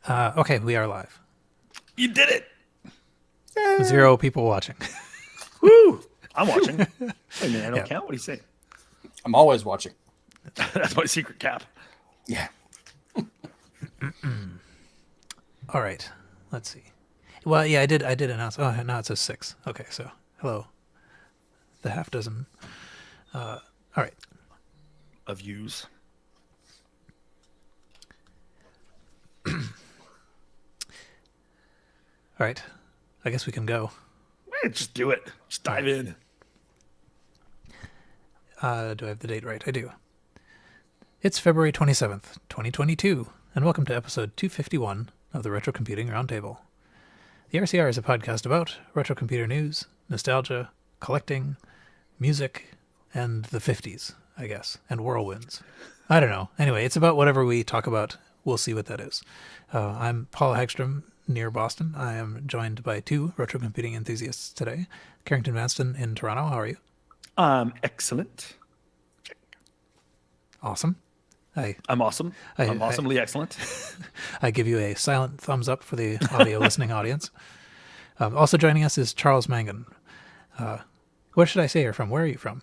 Okay, we are live. You did it! 0 people watching. Woo! I'm watching. Wait a minute, I don't count. What do you say? I'm always watching. That's my secret cap. Yeah. All right, let's see. Well, yeah, I did announce. Oh, now it says 6. Okay, so hello, the half dozen. All right. Of views. All right, I guess we can go. Just do it. Just dive in. Do I have the date right? I do. It's February 27th, 2022, and welcome to episode 251 of the Retrocomputing Roundtable. The RCR is a podcast about retro computer news, nostalgia, collecting, music, and the 50s, I guess, and whirlwinds. I don't know. Anyway, it's about whatever we talk about. We'll see what that is. I'm Paul Hagstrom, near Boston. I am joined by 2 retro computing enthusiasts today. Carrington Vanston in Toronto. How are you? Excellent. Awesome. I'm awesome. I'm awesomely excellent. I give you a silent thumbs up for the audio listening audience. Also joining us is Charles Mangan. Where should I say you're from? Where are you from?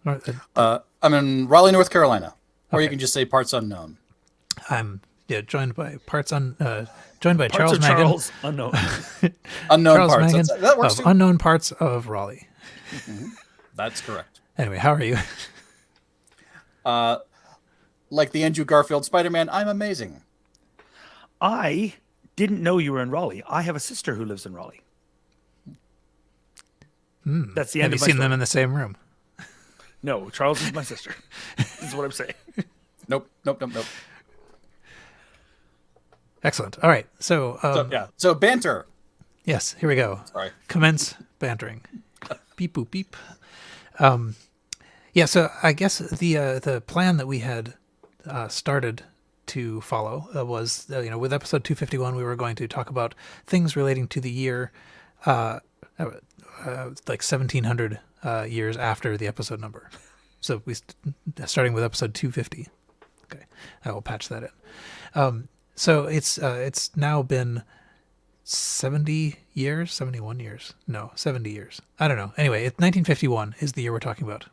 I'm in Raleigh, North Carolina. Or you can just say parts unknown. I'm joined by Charles Mangan. Charles unknown. Unknown Charles parts. Mangan That works of too. unknown parts of Raleigh. Mm-hmm. That's correct. Anyway, how are you? Like the Andrew Garfield Spider-Man, I'm amazing. I didn't know you were in Raleigh. I have a sister who lives in Raleigh. That's the end Have of you my seen story. them in the same room? No, Charles is my sister. This is what I'm saying. Nope. Excellent. All right. So So banter. yes, here we go. Sorry. Commence bantering. Beep boop beep. Yeah, so I guess the plan that we had started to follow was with episode 251 we were going to talk about things relating to the year like 1700 years after the episode number. So we starting with episode 250. Okay, I will patch that in. So it's now been 70 years, 71 years, no, 70 years. I don't know. Anyway, 1951 is the year we're talking about.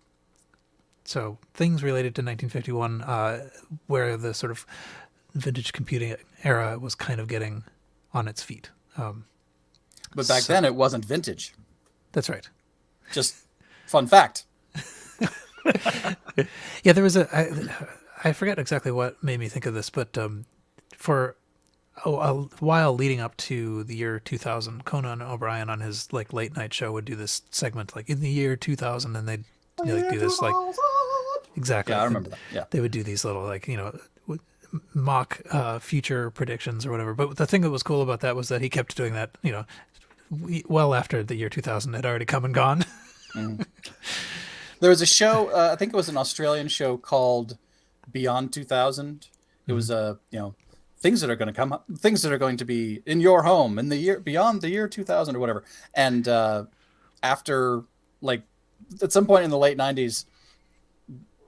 So things related to 1951, where the sort of vintage computing era was kind of getting on its feet. But back then it wasn't vintage. That's right. Just fun fact. Yeah, there was I forget exactly what made me think of this, but for a while leading up to the year 2000, Conan O'Brien on his like late night show would do this segment like in the year 2000, and they'd do this like exactly. Yeah, I remember that. Yeah. They would do these little like mock future predictions or whatever. But the thing that was cool about that was that he kept doing that well after the year 2000 had already come and gone. There was a show, I think it was an Australian show called Beyond 2000. It was things that are going to come up, things that are going to be in your home in the year beyond the year 2000 or whatever. And after like at some point in the late 90s,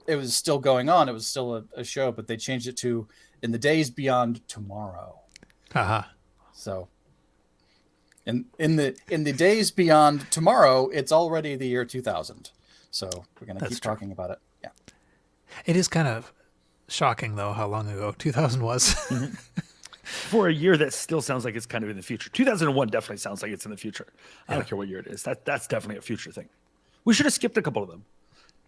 it was still going on. It was still a show, but they changed it to in the days beyond tomorrow. Uh-huh. So in the days beyond tomorrow, it's already the year 2000. So we're going to keep talking about it. Yeah. It is kind of shocking, though, how long ago 2000 was. For a year that still sounds like it's kind of in the future. 2001 definitely sounds like it's in the future. I don't care what year it is. That's definitely a future thing. We should have skipped a couple of them.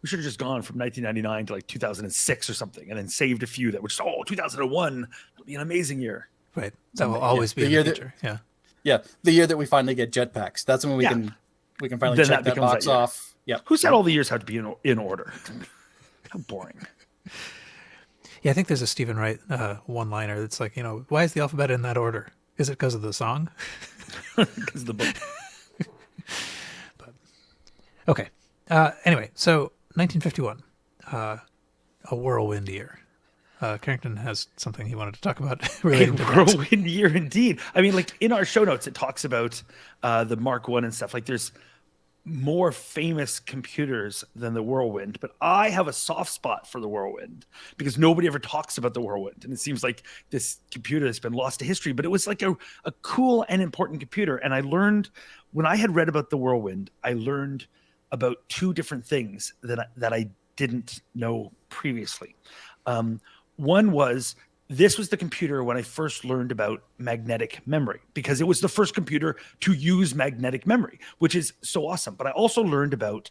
We should have just gone from 1999 to like 2006 or something, and then saved a few that were just 2001. It'll be an amazing year. Right. That will always be in the future. Yeah. The year that we finally get jetpacks. That's when we can finally Then check that that box off. Yeah. Who said all the years have to be in order? How boring. Yeah, I think there's a Stephen Wright one-liner that's like, why is the alphabet in that order? Is it because of the song? Because of the book. But, okay. Anyway, so 1951, a whirlwind year. Carrington has something he wanted to talk about relating to that. Whirlwind year indeed. I mean, like in our show notes, it talks about the Mark I and stuff. Like there's more famous computers than the Whirlwind, but I have a soft spot for the Whirlwind because nobody ever talks about the Whirlwind. And it seems like this computer has been lost to history, but it was like a cool and important computer. And I learned, when I had read about the Whirlwind, I learned about two different things that I didn't know previously. One was, this was the computer when I first learned about magnetic memory, because it was the first computer to use magnetic memory, which is so awesome. But I also learned about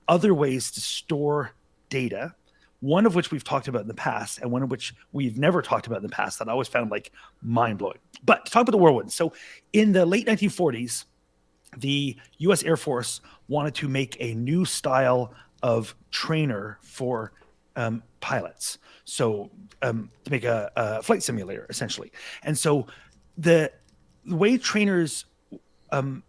other ways to store data, one of which we've talked about in the past, and one of which we've never talked about in the past that I always found like mind-blowing. But to talk about the Whirlwind. So in the late 1940s, the US Air Force wanted to make a new style of trainer for pilots. So to make a flight simulator, essentially. And so the way trainers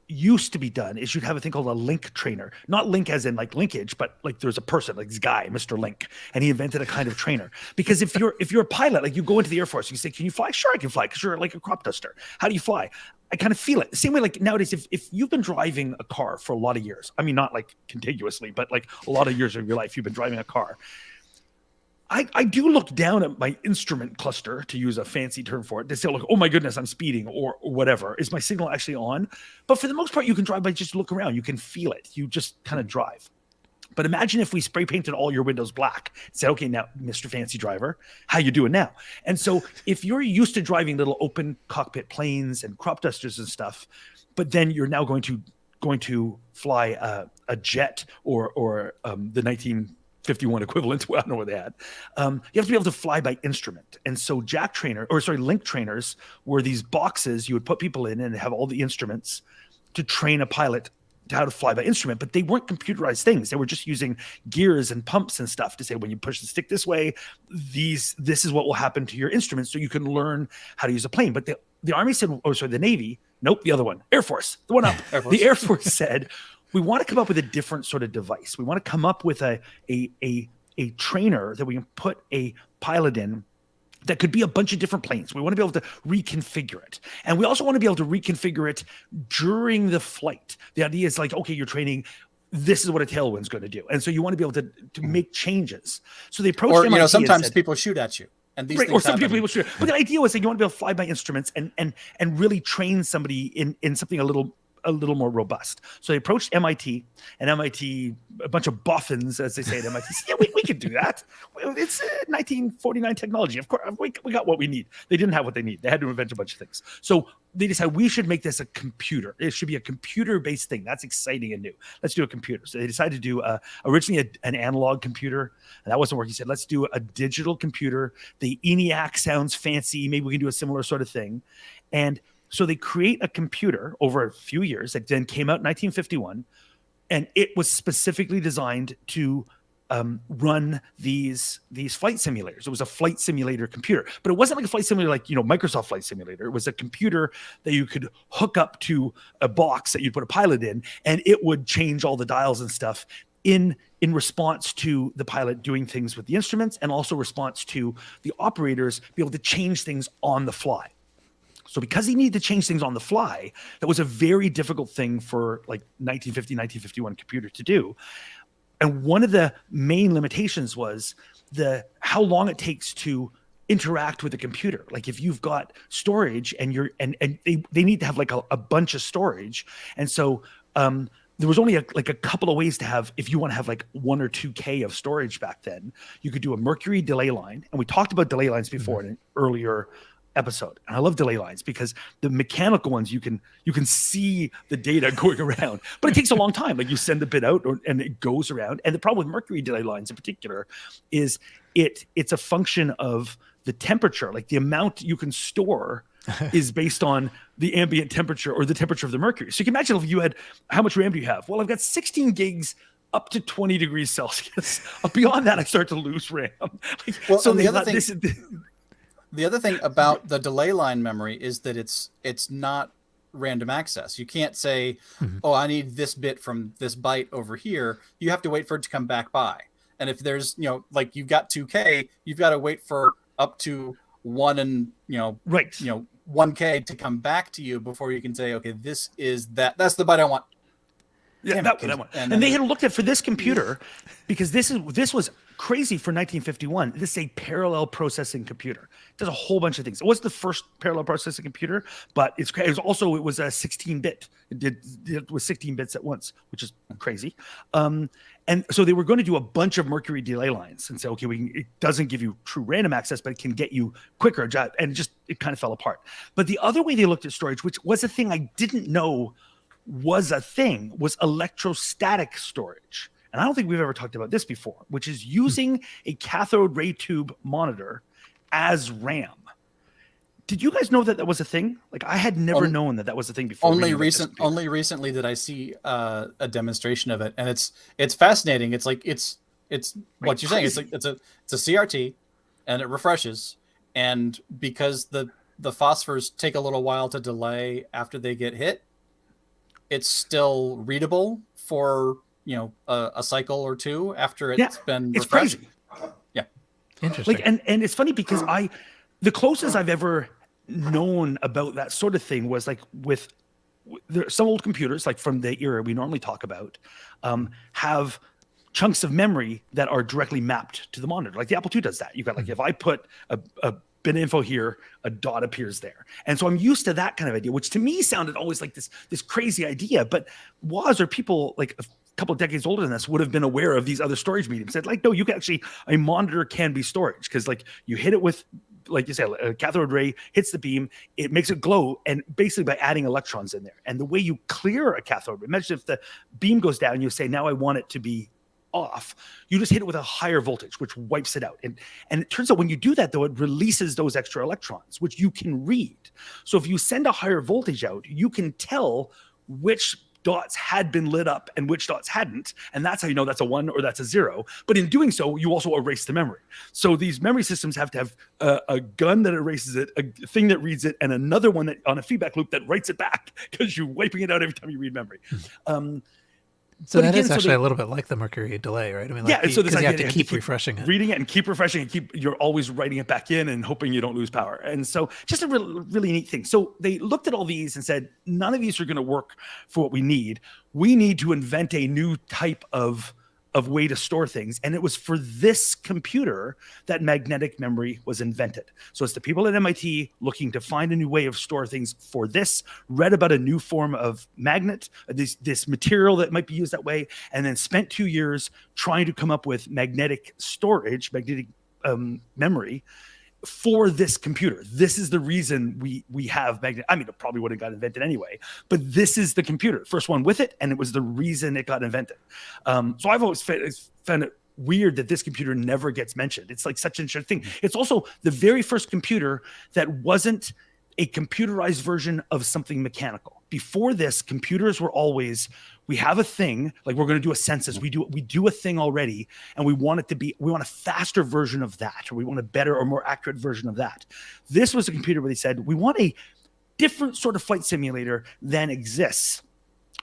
used to be done is you'd have a thing called a link trainer, not link as in like linkage, but like there's a person, like this guy, Mr. Link, and he invented a kind of trainer. Because if you're a pilot, like you go into the Air Force, you say, can you fly? Sure, I can fly, because you're like a crop duster. How do you fly? I kind of feel it. The same way, like nowadays, if you've been driving a car for a lot of years, I mean, not like contiguously, but like a lot of years of your life, you've been driving a car. I do look down at my instrument cluster, to use a fancy term for it, to say, like, oh my goodness, I'm speeding or whatever. Is my signal actually on? But for the most part, you can drive by just look around. You can feel it. You just kind of drive. But imagine if we spray painted all your windows black and said, okay, now, Mr. Fancy Driver, how you doing now? And so if you're used to driving little open cockpit planes and crop dusters and stuff, but then you're now going to fly a jet or the 1951 equivalent, I don't know what they had. You have to be able to fly by instrument. And so link trainers were these boxes you would put people in and have all the instruments to train a pilot to how to fly by instrument, but they weren't computerized things. They were just using gears and pumps and stuff to say, when you push the stick this way, this is what will happen to your instruments, so you can learn how to use a plane. But the Army said, the Navy, nope, the other one, Air Force, the one up. The Air Force said, we want to come up with a different sort of device. We want to come up with a trainer that we can put a pilot in that could be a bunch of different planes. We want to be able to reconfigure it. And we also want to be able to reconfigure it during the flight. The idea is like, okay, you're training, this is what a tailwind's going to do. And so you want to be able to make changes. So they approached MIT, sometimes said, people shoot at you. And these things or some people shoot. But the idea was that you want to be able to fly by instruments and really train somebody in something a little more robust. So they approached MIT, and MIT, a bunch of boffins, as they say at MIT, said, yeah, we can do that. It's 1949 technology. Of course, we got what we need. They didn't have what they need. They had to invent a bunch of things. So they decided we should make this a computer. It should be a computer-based thing. That's exciting and new. Let's do a computer. So they decided to do originally an analog computer, and that wasn't working. He said, let's do a digital computer. The ENIAC sounds fancy. Maybe we can do a similar sort of thing. And so they create a computer over a few years that then came out in 1951, and it was specifically designed to run these flight simulators. It was a flight simulator computer, but it wasn't like a flight simulator like Microsoft Flight Simulator. It was a computer that you could hook up to a box that you'd put a pilot in, and it would change all the dials and stuff in response to the pilot doing things with the instruments, and also response to the operators be able to change things on the fly. So because he needed to change things on the fly, that was a very difficult thing for like 1950, 1951 computer to do. And one of the main limitations was how long it takes to interact with the computer. Like if you've got storage and they need to have like a bunch of storage. And so there was only a couple of ways to have, if you want to have like 1 or 2K of storage back then, you could do a Mercury delay line. And we talked about delay lines before in an earlier episode. And I love delay lines because the mechanical ones, you can see the data going around, but it takes a long time. Like you send the bit out and it goes around. And the problem with Mercury delay lines in particular is it's a function of the temperature. Like the amount you can store is based on the ambient temperature or the temperature of the mercury. So you can imagine if you had, how much RAM do you have? Well, I've got 16 gigs up to 20 degrees Celsius. Beyond that, I start to lose RAM. The other thing about the delay line memory is that it's not random access. You can't say, oh, I need this bit from this byte over here. You have to wait for it to come back by. And if there's, like you've got 2K, you've got to wait for up to 1K to come back to you before you can say, okay, that's the byte I want. Yeah, that one. And they had looked at for this computer, because this was crazy for 1951. This is a parallel processing computer. It does a whole bunch of things. It was the first parallel processing computer, but it was a 16-bit. It was 16 bits at once, which is crazy. And so they were going to do a bunch of Mercury delay lines and say, okay, it doesn't give you true random access, but it can get you quicker. And it kind of fell apart. But the other way they looked at storage, which was a thing I didn't know was a thing, was electrostatic storage. And I don't think we've ever talked about this before, which is using a cathode ray tube monitor as RAM. Did you guys know that was a thing? Like, I had never known that was a thing before. Only recently did I see a demonstration of it, and it's fascinating. It's like it's what you're saying. It's like it's a CRT, and it refreshes, and because the phosphors take a little while to delay after they get hit, it's still readable for a cycle or two after it's been refreshed. Crazy. Yeah, interesting. Like, and it's funny because the closest I've ever known about that sort of thing was like with some old computers, like from the era we normally talk about, have chunks of memory that are directly mapped to the monitor. Like the Apple II does that. You've got like, if I put a bit of info here, a dot appears there. And so I'm used to that kind of idea, which to me sounded always like this crazy idea. But Woz or people like a couple of decades older than us would have been aware of these other storage mediums. Said like, no, you can actually, a monitor can be storage, because like you hit it with, like you said, a cathode ray hits the beam, it makes it glow, and basically by adding electrons in there. And the way you clear a cathode ray, imagine if the beam goes down, you say, now I want it to be off. You just hit it with a higher voltage, which wipes it out. And it turns out when you do that, though, it releases those extra electrons, which you can read. So if you send a higher voltage out, you can tell which dots had been lit up and which dots hadn't. And that's how you know that's a 1 or that's a 0. But in doing so, you also erase the memory. So these memory systems have to have a gun that erases it, a thing that reads it, and another one that on a feedback loop that writes it back, because you're wiping it out every time you read memory. So that is actually a little bit like the Mercury delay, right? I mean, like so you have to keep refreshing it. Reading it and keep refreshing it. You're always writing it back in and hoping you don't lose power. And so just a really neat thing. So they looked at all these and said, none of these are going to work for what we need. We need to invent a new type of way to store things. And it was for this computer that magnetic memory was invented. So it's the people at MIT looking to find a new way of store things for this, read about a new form of magnet, this material that might be used that way, and then spent 2 years trying to come up with magnetic storage, magnetic memory for this computer. This is the reason we have magnet. I mean, it probably would have got invented anyway, but this is the computer, first one with it, and it was the reason it got invented. So I've always found it weird that this computer never gets mentioned. It's like such an interesting thing. It's also the very first computer that wasn't a computerized version of something mechanical. Before this, computers were always, we have a thing, like we're going to do a census. We do a thing already, and we want a faster version of that, or we want a better or more accurate version of that. This was a computer where they said, we want a different sort of flight simulator than exists.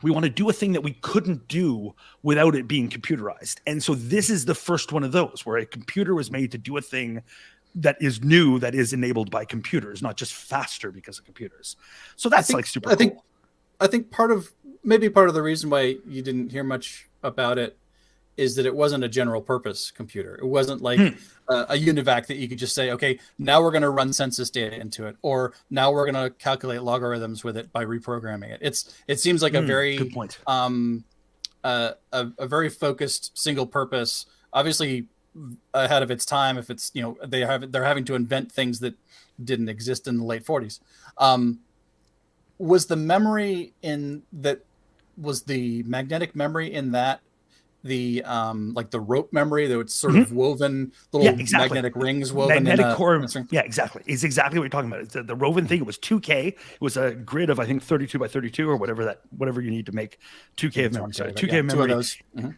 We want to do a thing that we couldn't do without it being computerized. And so this is the first one of those, where a computer was made to do a thing that is new, that is enabled by computers, not just faster because of computers. So that's super cool. I think part of the reason why you didn't hear much about it is that it wasn't a general purpose computer. It wasn't like a UNIVAC that you could just say, okay, now we're going to run census data into it, or now we're going to calculate logarithms with it by reprogramming it. It seems like a very good point. A very focused single purpose, obviously ahead of its time. If it's they're having to invent things that didn't exist in the late 40s. Was the memory in that? Was the magnetic memory in that the like the rope memory that was sort of woven little magnetic rings woven magnetic in a core? Yeah, exactly. It's exactly what you're talking about. It's the woven thing. It was 2K. It was a grid of I think 32 by 32 or whatever you need to make 2K of memory. Sorry, 2K of memory. 2 of those. Mm-hmm.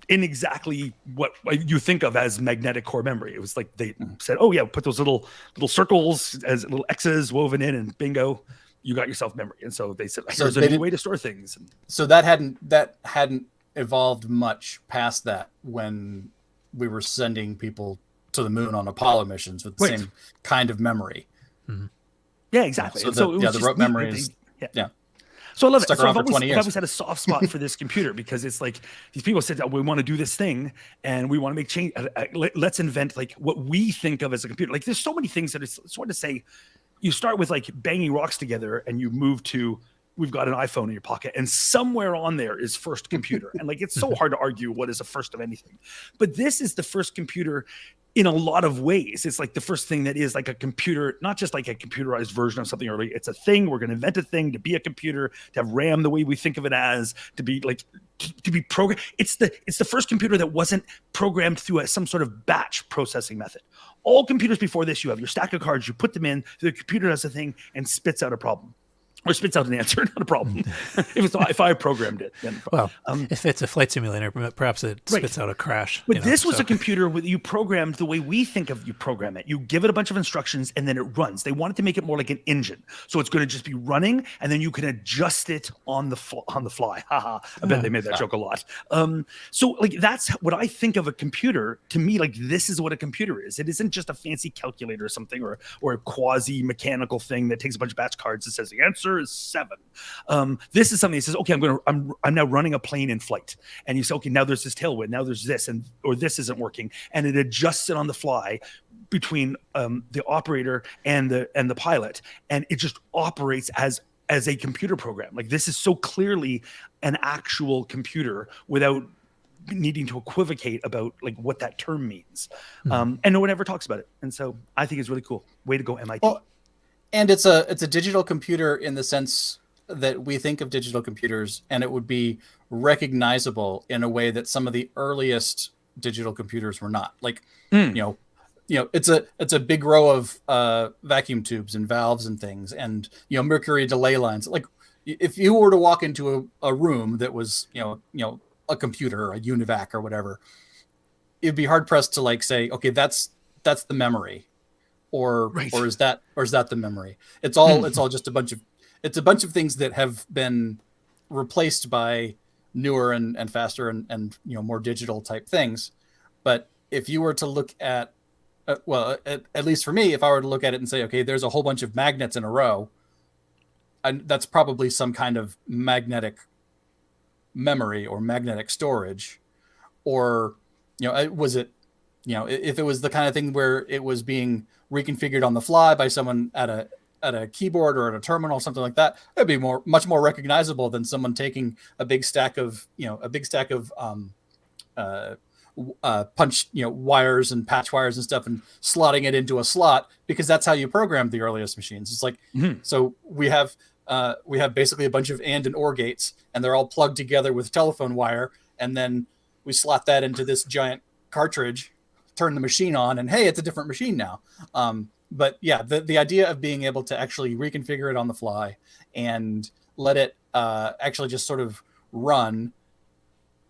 In exactly what you think of as magnetic core memory. It was like they said, oh yeah, put those little circles as little X's woven in, and bingo, you got yourself memory. And so they said, here's a new way to store things. So that hadn't evolved much past that when we were sending people to the moon on Apollo missions with the same kind of memory. Mm-hmm. Yeah, exactly. So the rope memory is. So I love it. Stuck So around for 20 I've years. always had a soft spot for this computer because it's like these people said, oh, we want to do this thing and we want to make change. Let's invent like what we think of as a computer. Like there's so many things that it's hard to say. You start with like banging rocks together and you move to, we've got an iPhone in your pocket and somewhere on there is first computer. And like, it's so hard to argue what is the first of anything, but this is the first computer in a lot of ways. It's like the first thing that is like a computer, not just like a computerized version of something early. It's a thing. We're going to invent a thing to be a computer, to have RAM the way we think of it as, to be like, to be programmed. It's the first computer that wasn't programmed through some sort of batch processing method. All computers before this, you have your stack of cards, you put them in, the computer does a thing and spits out a problem. Or spits out an answer, not a problem. if I programmed it, then well, if it's a flight simulator, perhaps it spits out a crash. But this was a computer where you programmed the way we think of you program it. You give it a bunch of instructions and then it runs. They wanted to make it more like an engine, so it's going to just be running, and then you can adjust it on the fly. Haha! I bet they made that joke a lot. So like that's what I think of a computer. To me, like this is what a computer is. It isn't just a fancy calculator or something, or a quasi mechanical thing that takes a bunch of batch cards and says the answer is 7. This is something that says, okay, I'm now running a plane in flight, and you say, okay, now there's this tailwind, now there's this, or this isn't working, and it adjusts it on the fly between the operator and the pilot, and it just operates as a computer program. Like this is so clearly an actual computer without needing to equivocate about like what that term means. And no one ever talks about it, and so I think it's really cool. Way to go, MIT. Well, and it's a digital computer in the sense that we think of digital computers, and it would be recognizable in a way that some of the earliest digital computers were not. Like, it's a big row of vacuum tubes and valves and things, and mercury delay lines. Like, if you were to walk into a room that was a computer, a UNIVAC or whatever, it'd be hard pressed to like say, okay, that's the memory. Or is that the memory? It's all just a bunch of things that have been replaced by newer and faster and more digital type things. But if you were to look at at least for me, if I were to look at it and say, okay, there's a whole bunch of magnets in a row, and that's probably some kind of magnetic memory or magnetic storage, or was it if it was the kind of thing where it was being reconfigured on the fly by someone at a keyboard or at a terminal, something like that, it'd be much more recognizable than someone taking a big stack of punch wires and patch wires and stuff and slotting it into a slot, because that's how you programmed the earliest machines. It's like, so we have basically a bunch of and or gates, and they're all plugged together with telephone wire, and then we slot that into this giant cartridge, turn the machine on, and hey, it's a different machine now. But yeah, the idea of being able to actually reconfigure it on the fly and let it actually just sort of run,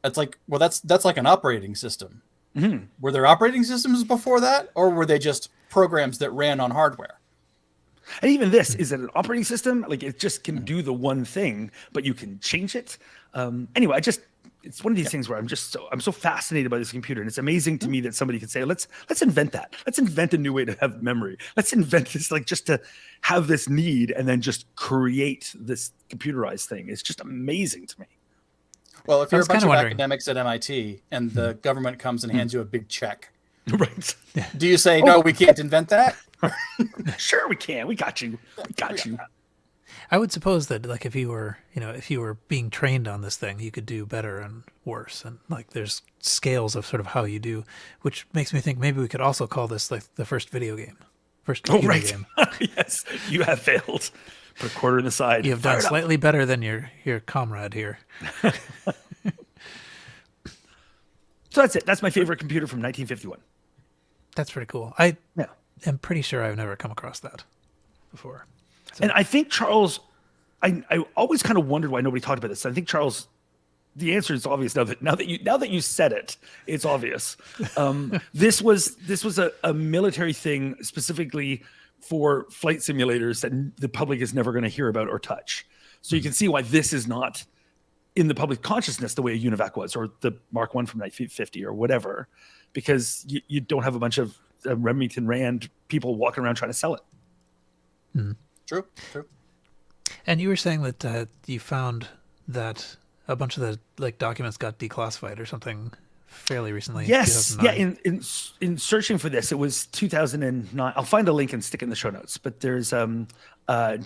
it's like, well, that's like an operating system. Were there operating systems before that, or were they just programs that ran on hardware? And even this, is it an operating system? Like it just can do the one thing, but you can change it. Anyway, it's one of these things where I'm so fascinated by this computer, and it's amazing to me that somebody could say, let's invent that. Let's invent a new way to have memory. Let's invent this, like just to have this need and then just create this computerized thing. It's just amazing to me. Well, if you're a bunch of academics at MIT and the government comes and hands you a big check, right? Do you say, no, we can't invent that? Sure, we can. We got you. We got you. I would suppose that, like, if you were being trained on this thing, you could do better and worse, and like there's scales of sort of how you do, which makes me think maybe we could also call this like the first video game, first computer game. Yes, you have failed. Put a quarter in the side. You have done slightly better than your comrade here. So that's it. That's my favorite computer from 1951. That's pretty cool. I am pretty sure I've never come across that before. So. And I think Charles, I always kind of wondered why nobody talked about this. I think Charles, the answer is obvious now that you said it, it's obvious. This was a military thing specifically for flight simulators that the public is never going to hear about or touch. So you can see why this is not in the public consciousness the way a UNIVAC was, or the Mark I from 1950 or whatever, because you don't have a bunch of Remington Rand people walking around trying to sell it. True. And you were saying that you found that a bunch of the documents got declassified or something fairly recently. Yes, yeah. 2009. In searching for this, it was 2009. I'll find a link and stick it in the show notes. But there's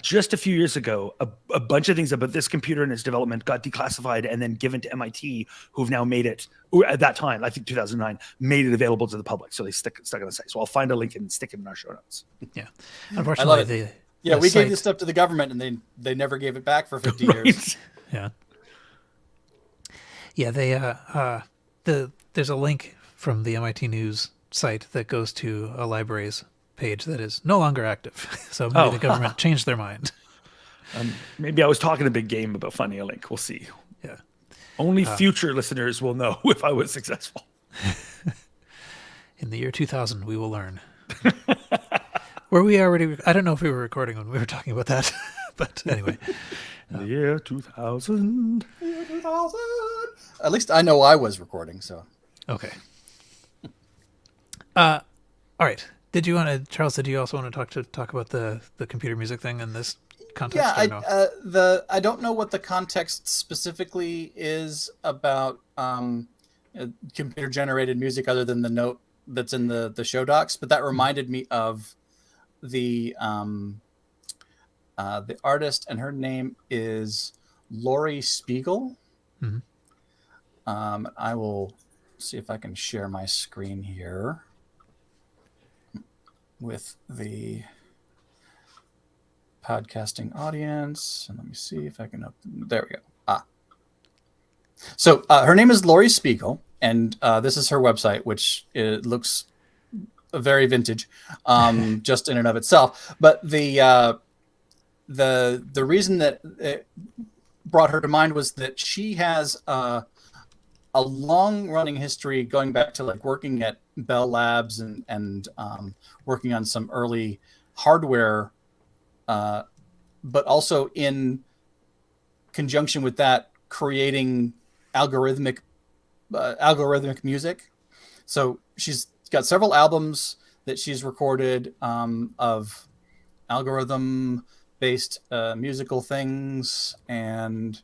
just a few years ago, a bunch of things about this computer and its development got declassified and then given to MIT, who've now made it. Or at that time, I think 2009, made it available to the public. So they stuck on the site. So I'll find a link and stick it in our show notes. Yeah, unfortunately, we site, gave this stuff to the government, and they never gave it back for 50 years. Yeah. Yeah, there's a link from the MIT News site that goes to a library's page that is no longer active. So maybe the government changed their mind. Maybe I was talking a big game about finding a link. We'll see. Yeah. Only future listeners will know if I was successful. In the year 2000, we will learn. Were we already? I don't know if we were recording when we were talking about that, but anyway. The year 2000. At least I know I was recording, so. Okay. All right. Did you want to, Charles? Did you also want to talk about the computer music thing in this context? Yeah, I don't know what the context specifically is about computer generated music, other than the note that's in the show docs. But that reminded me of the artist, and her name is Laurie Spiegel. Mm-hmm. I will see if I can share my screen here with the podcasting audience. And let me see if I can there we go. So her name is Laurie Spiegel, and this is her website, which it looks very vintage, just in and of itself. But the reason that it brought her to mind was that she has a long-running history going back to working at Bell Labs and working on some early hardware, but also in conjunction with that, creating algorithmic music. So she's got several albums that she's recorded of algorithm-based musical things, and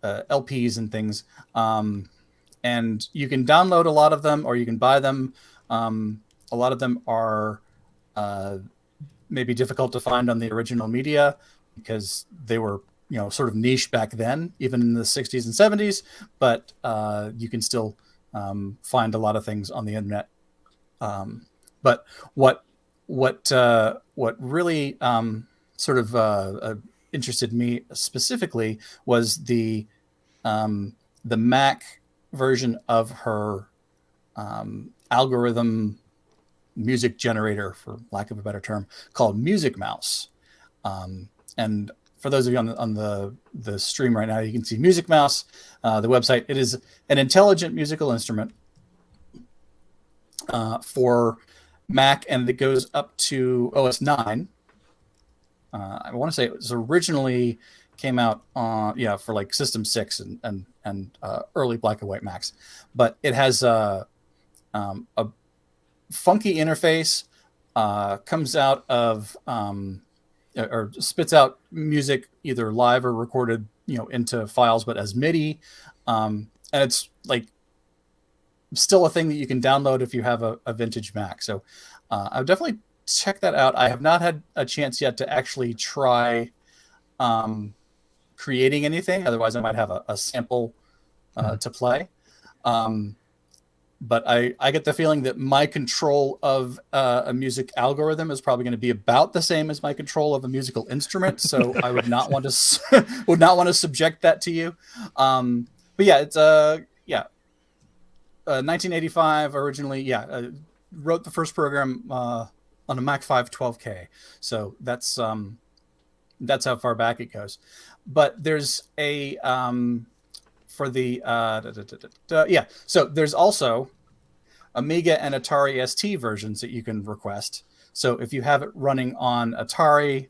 LPs and things. And you can download a lot of them, or you can buy them. A lot of them are maybe difficult to find on the original media because they were, sort of niche back then, even in the 60s and 70s. But you can still find a lot of things on the internet. But what really sort of interested me specifically was the Mac version of her algorithm music generator, for lack of a better term, called Music Mouse. And for those of you on the stream right now, you can see Music Mouse, the website. It is an intelligent musical instrument for Mac, and it goes up to OS 9. I want to say it was originally came out for System 6 and early black and white Macs, but it has a funky interface, comes out of or spits out music either live or recorded into files, but as MIDI, and it's still a thing that you can download if you have a vintage Mac. So I would definitely check that out. I have not had a chance yet to actually try creating anything. Otherwise, I might have a sample to play. But I get the feeling that my control of a music algorithm is probably going to be about the same as my control of a musical instrument. So I would not want to subject that to you. But yeah, it's 1985 originally. Wrote the first program on a Mac 512K. So that's how far back it goes. But there's a for the so there's also Amiga and Atari ST versions that you can request. So if you have it running on Atari,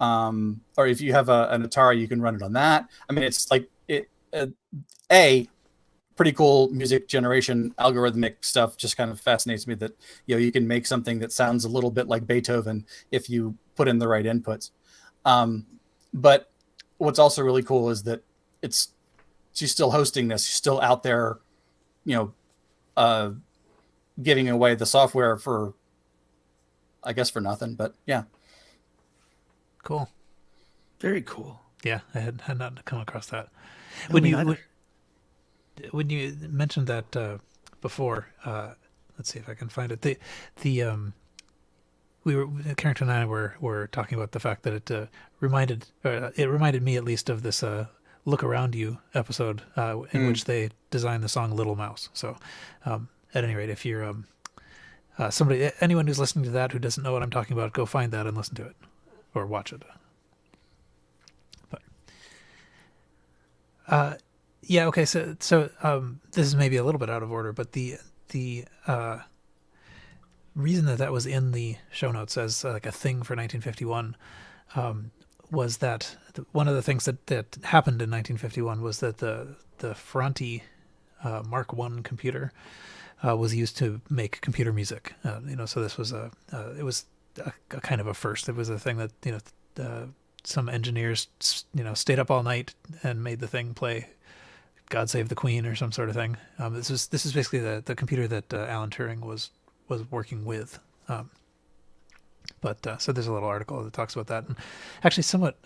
or if you have an Atari, you can run it on that. I mean, it's pretty pretty cool music generation algorithmic stuff just kind of fascinates me that, you can make something that sounds a little bit like Beethoven if you put in the right inputs. But what's also really cool is that she's still hosting this. She's still out there, giving away the software for, I guess, for nothing, but yeah. Cool. Very cool. Yeah, I had not come across that. No, When me you neither. when you mentioned that before, let's see if I can find it. Carrington and I were talking about the fact that it reminded me at least of this "Look Around You" episode in which they designed the song "Little Mouse." So, at any rate, if you're anyone who's listening to that who doesn't know what I'm talking about, go find that and listen to it or watch it. But yeah, okay. So this is maybe a little bit out of order, but the reason that was in the show notes as like a thing for 1951 was that one of the things that happened in 1951 was that the Ferranti Mark I computer was used to make computer music. So this was it was a kind of a first. It was a thing that some engineers stayed up all night and made the thing play "God Save the Queen" or some sort of thing. This is basically the computer that Alan Turing was working with. So there's a little article that talks about that, and actually somewhat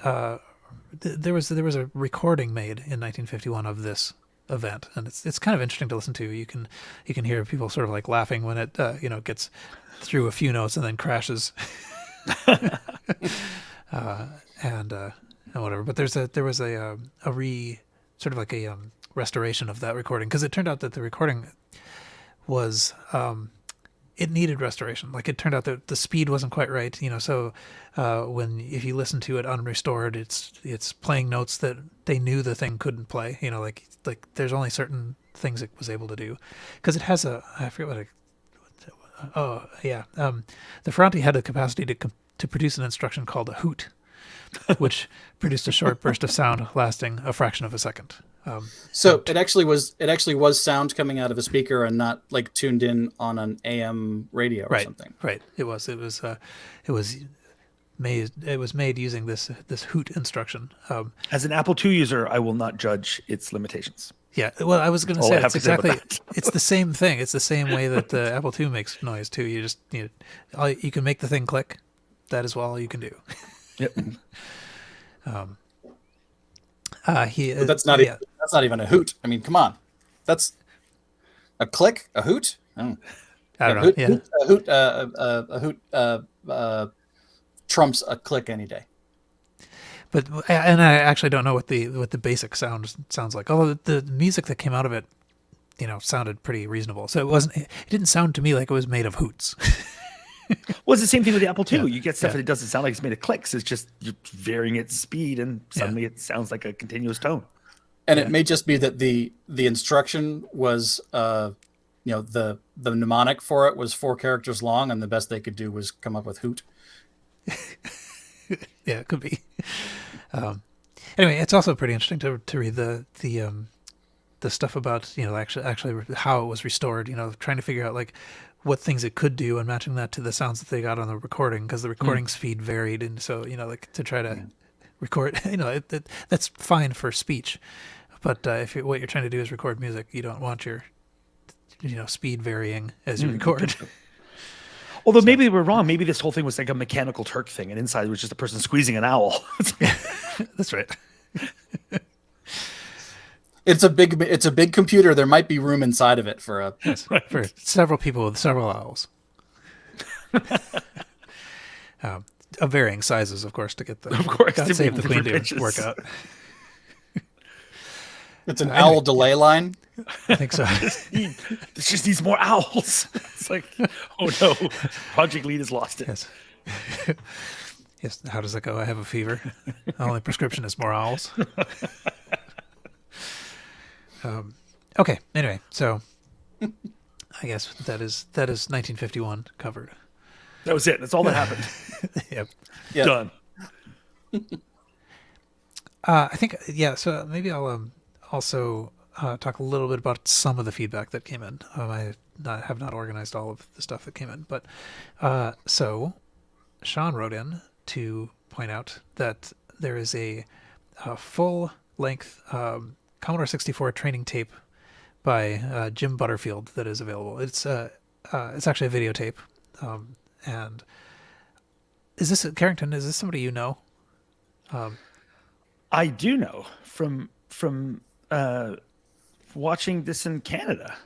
there was a recording made in 1951 of this event, and it's kind of interesting to listen to. You can hear people sort of like laughing when it gets through a few notes and then crashes. And whatever. But there was a restoration of that recording, because it turned out that the recording was it needed restoration. Like, it turned out that the speed wasn't quite right. So if you listen to it unrestored, it's playing notes that they knew the thing couldn't play. Like there's only certain things it was able to do, because it has I forget what the Ferranti had the capacity to produce an instruction called a hoot, which produced a short burst of sound lasting a fraction of a second. So it actually was sound coming out of a speaker and not like tuned in on an AM radio or something. Right. It was made using this hoot instruction. As an Apple II user, I will not judge its limitations. Yeah, well, I was going to All say I have it's to say about exactly. that. It's the same thing. It's the same way that the Apple II makes noise too. You just you can make the thing click. That is all you can do. Yep. But that's not even a hoot. I mean, come on, that's a click, a hoot. Oh. I don't know. A hoot trumps a click any day. But I actually don't know what the basic sound sounds like. Although the music that came out of it, sounded pretty reasonable. So it didn't sound to me like it was made of hoots. Well, it's the same thing with the Apple II. Yeah. You get stuff and it doesn't sound like it's made of clicks. It's just you're varying its speed, and suddenly it sounds like a continuous tone. And it may just be that the instruction was, the mnemonic for it was 4 characters long, and the best they could do was come up with hoot. Yeah, it could be. Anyway, it's also pretty interesting to read the stuff about actually how it was restored. Trying to figure out like what things it could do and matching that to the sounds that they got on the recording, because the recording speed varied, and so like to try to record that's fine for speech, but if what you're trying to do is record music, you don't want your speed varying as you record. Although maybe we're wrong. Maybe this whole thing was like a Mechanical Turk thing, and inside was just a person squeezing an owl. That's right. It's a big computer. There might be room inside of it for for several people with several owls. Of varying sizes, of course, to get the God Save the Queen to work out. It's an owl delay line. I think so. This just needs more owls. It's like, oh no, Project Lead has lost it. Yes. Yes. How does it go? I have a fever. The only prescription is more owls. Okay. Anyway, so I guess that is 1951 covered. That was it. That's all that happened. Yep. Done. I think So maybe I'll also talk a little bit about some of the feedback that came in. Have not organized all of the stuff that came in, but so Sean wrote in to point out that there is a full-length Commodore 64 training tape by Jim Butterfield that is available. It's actually a videotape, and is this Carrington? Is this somebody you know? I do know from watching this in Canada.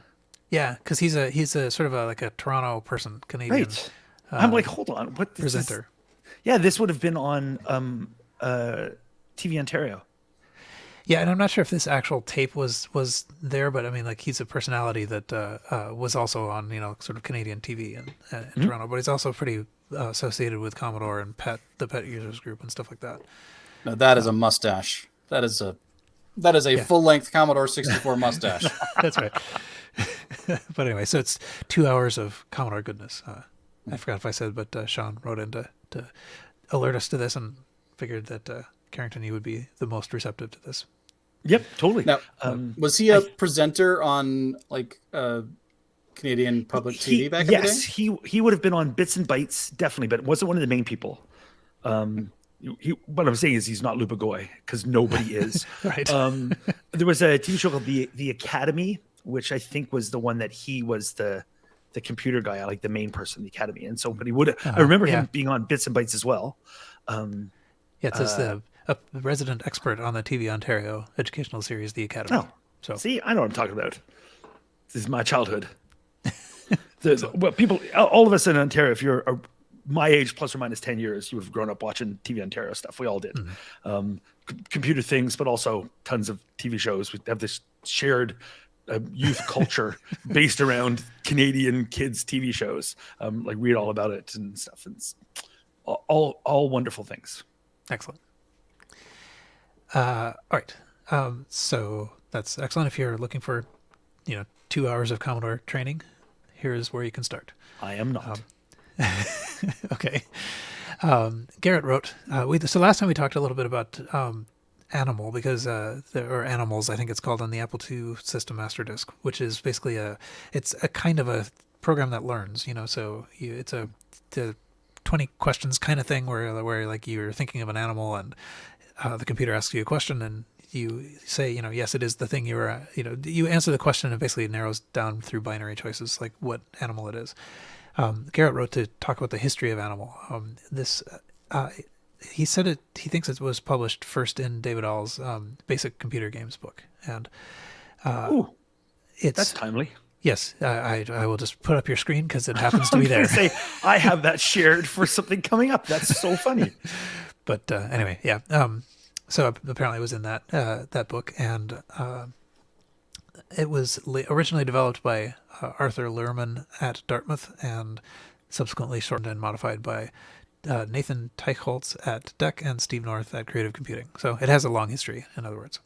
Yeah, because he's a sort of like a Toronto person, Canadian. Right. I'm like, hold on, what presenter? Yeah, this would have been on TV Ontario. Yeah, and I'm not sure if this actual tape was there, but I mean, like, he's a personality that was also on, sort of Canadian TV in Toronto, but he's also pretty associated with Commodore and the Pet Users Group and stuff like that. Now that is a mustache. That is a full-length Commodore 64 mustache. That's right. But anyway, so it's 2 hours of Commodore goodness. I forgot if I said, but Sean wrote in to alert us to this and figured that Carrington, you would be the most receptive to this. Yep, totally. Now, was he a presenter on Canadian public TV back in the day? Yes, he would have been on Bits and Bytes, definitely, but wasn't one of the main people. What I'm saying is he's not Lupagoy, because nobody is. Right. There was a TV show called The Academy, which I think was the one that he was the computer guy, like the main person in the Academy. And so, but he would. I remember him being on Bits and Bytes as well. It says a resident expert on the TV Ontario educational series, The Academy. Oh, so see, I know what I'm talking about. This is my childhood. People, all of us in Ontario, if you're my age plus or minus 10 years, you would have grown up watching TV Ontario stuff. We all did. Computer things, but also tons of TV shows. We have this shared youth culture based around Canadian kids TV shows. Read all about it and stuff. And it's all wonderful things. Excellent. All right. So that's excellent. If you're looking for, 2 hours of Commodore training, here's where you can start. I am not. Okay. Garrett wrote, so last time we talked a little bit about Animal, because there are Animals, I think it's called, on the Apple II System Master Disk, which is basically it's a kind of a program that learns, so it's a 20 questions kind of thing where like you're thinking of an animal and the computer asks you a question and you say, yes, it is the thing you answer the question and it basically narrows down through binary choices, like what animal it is. Garrett wrote to talk about the history of Animal. He said he thinks it was published first in David All's Basic Computer Games book. And that's timely. Yes, I will just put up your screen because it happens to be there. I have that shared for something coming up. That's so funny. But anyway, yeah. So apparently it was in that book, and it was originally developed by Arthur Lerman at Dartmouth, and subsequently shortened and modified by Nathan Teichholz at DEC and Steve North at Creative Computing. So it has a long history. In other words,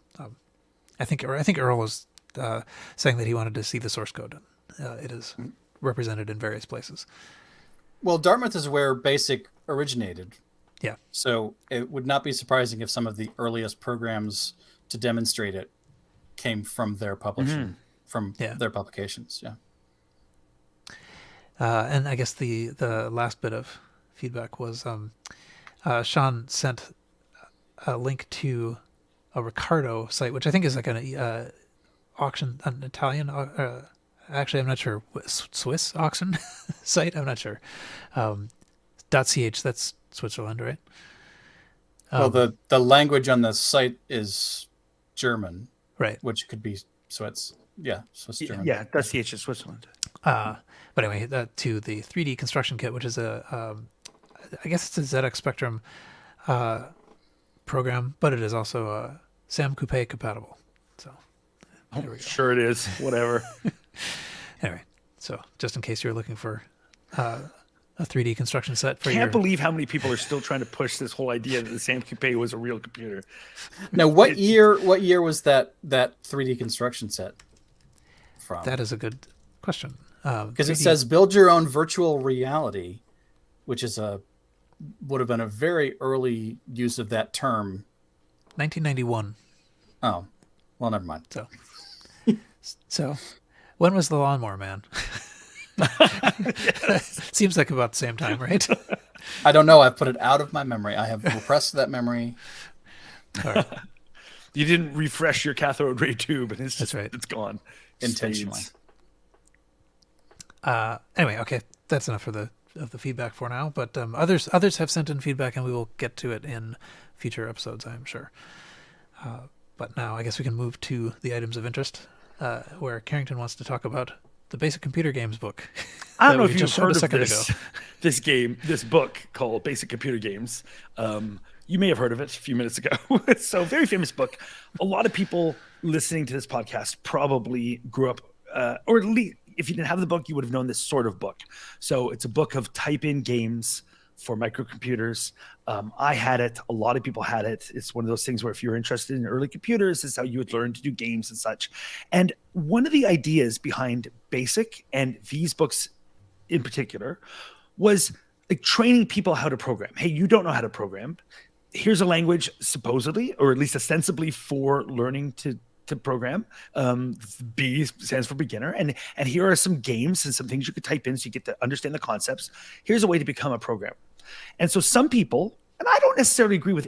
I think Earl was saying that he wanted to see the source code. It is represented in various places. Well, Dartmouth is where BASIC originated. Yeah. So it would not be surprising if some of the earliest programs to demonstrate it came from their publishing, their publications. Yeah. And I guess the last bit of feedback was Sean sent a link to a Ricardo site, which I think is like an auction, an Italian, actually I'm not sure, Swiss auction site. I'm not sure. .ch, that's Switzerland, right? Well, the language on the site is German, right? Which could be Swiss. Yeah, Swiss German. Yeah, .ch is Switzerland. But anyway, to the 3D construction kit, which is I guess it's a ZX Spectrum program, but it is also Sam Coupe compatible. So there we go. Sure it is. Whatever. Anyway, so just in case you're looking for a 3D construction set for Can't believe how many people are still trying to push this whole idea that the Sam Coupe was a real computer. Now, what year was that 3D construction set from? That is a good question. Because it says build your own virtual reality, which is would have been a very early use of that term. 1991. Oh, well, never mind. So So, when was the Lawnmower Man? Seems like about the same time, right? I don't know. I've put it out of my memory. I have repressed that memory. All right. You didn't refresh your cathode ray tube, and it's just, That's right. It's gone. Intentionally. Anyway, okay, that's enough of the feedback for now. But others have sent in feedback, and we will get to it in future episodes, I'm sure. But now I guess we can move to the items of interest, where Carrington wants to talk about the Basic Computer Games book. I don't know that if we you've just showed heard a of second this, ago. this book called Basic Computer Games. You may have heard of it a few minutes ago. So, very famous book. A lot of people listening to this podcast probably grew up, or at least if you didn't have the book, you would have known this sort of book. So, it's a book of type-in games for microcomputers. I had it. A lot of people had it. It's one of those things where if you're interested in early computers, this is how you would learn to do games and such. And one of the ideas behind BASIC and these books in particular was like training people how to program. Hey, you don't know how to program. Here's a language supposedly, or at least ostensibly, for learning to program. B stands for beginner. And here are some games and some things you could type in so you get to understand the concepts. Here's a way to become a programmer. And so some people, and I don't necessarily agree with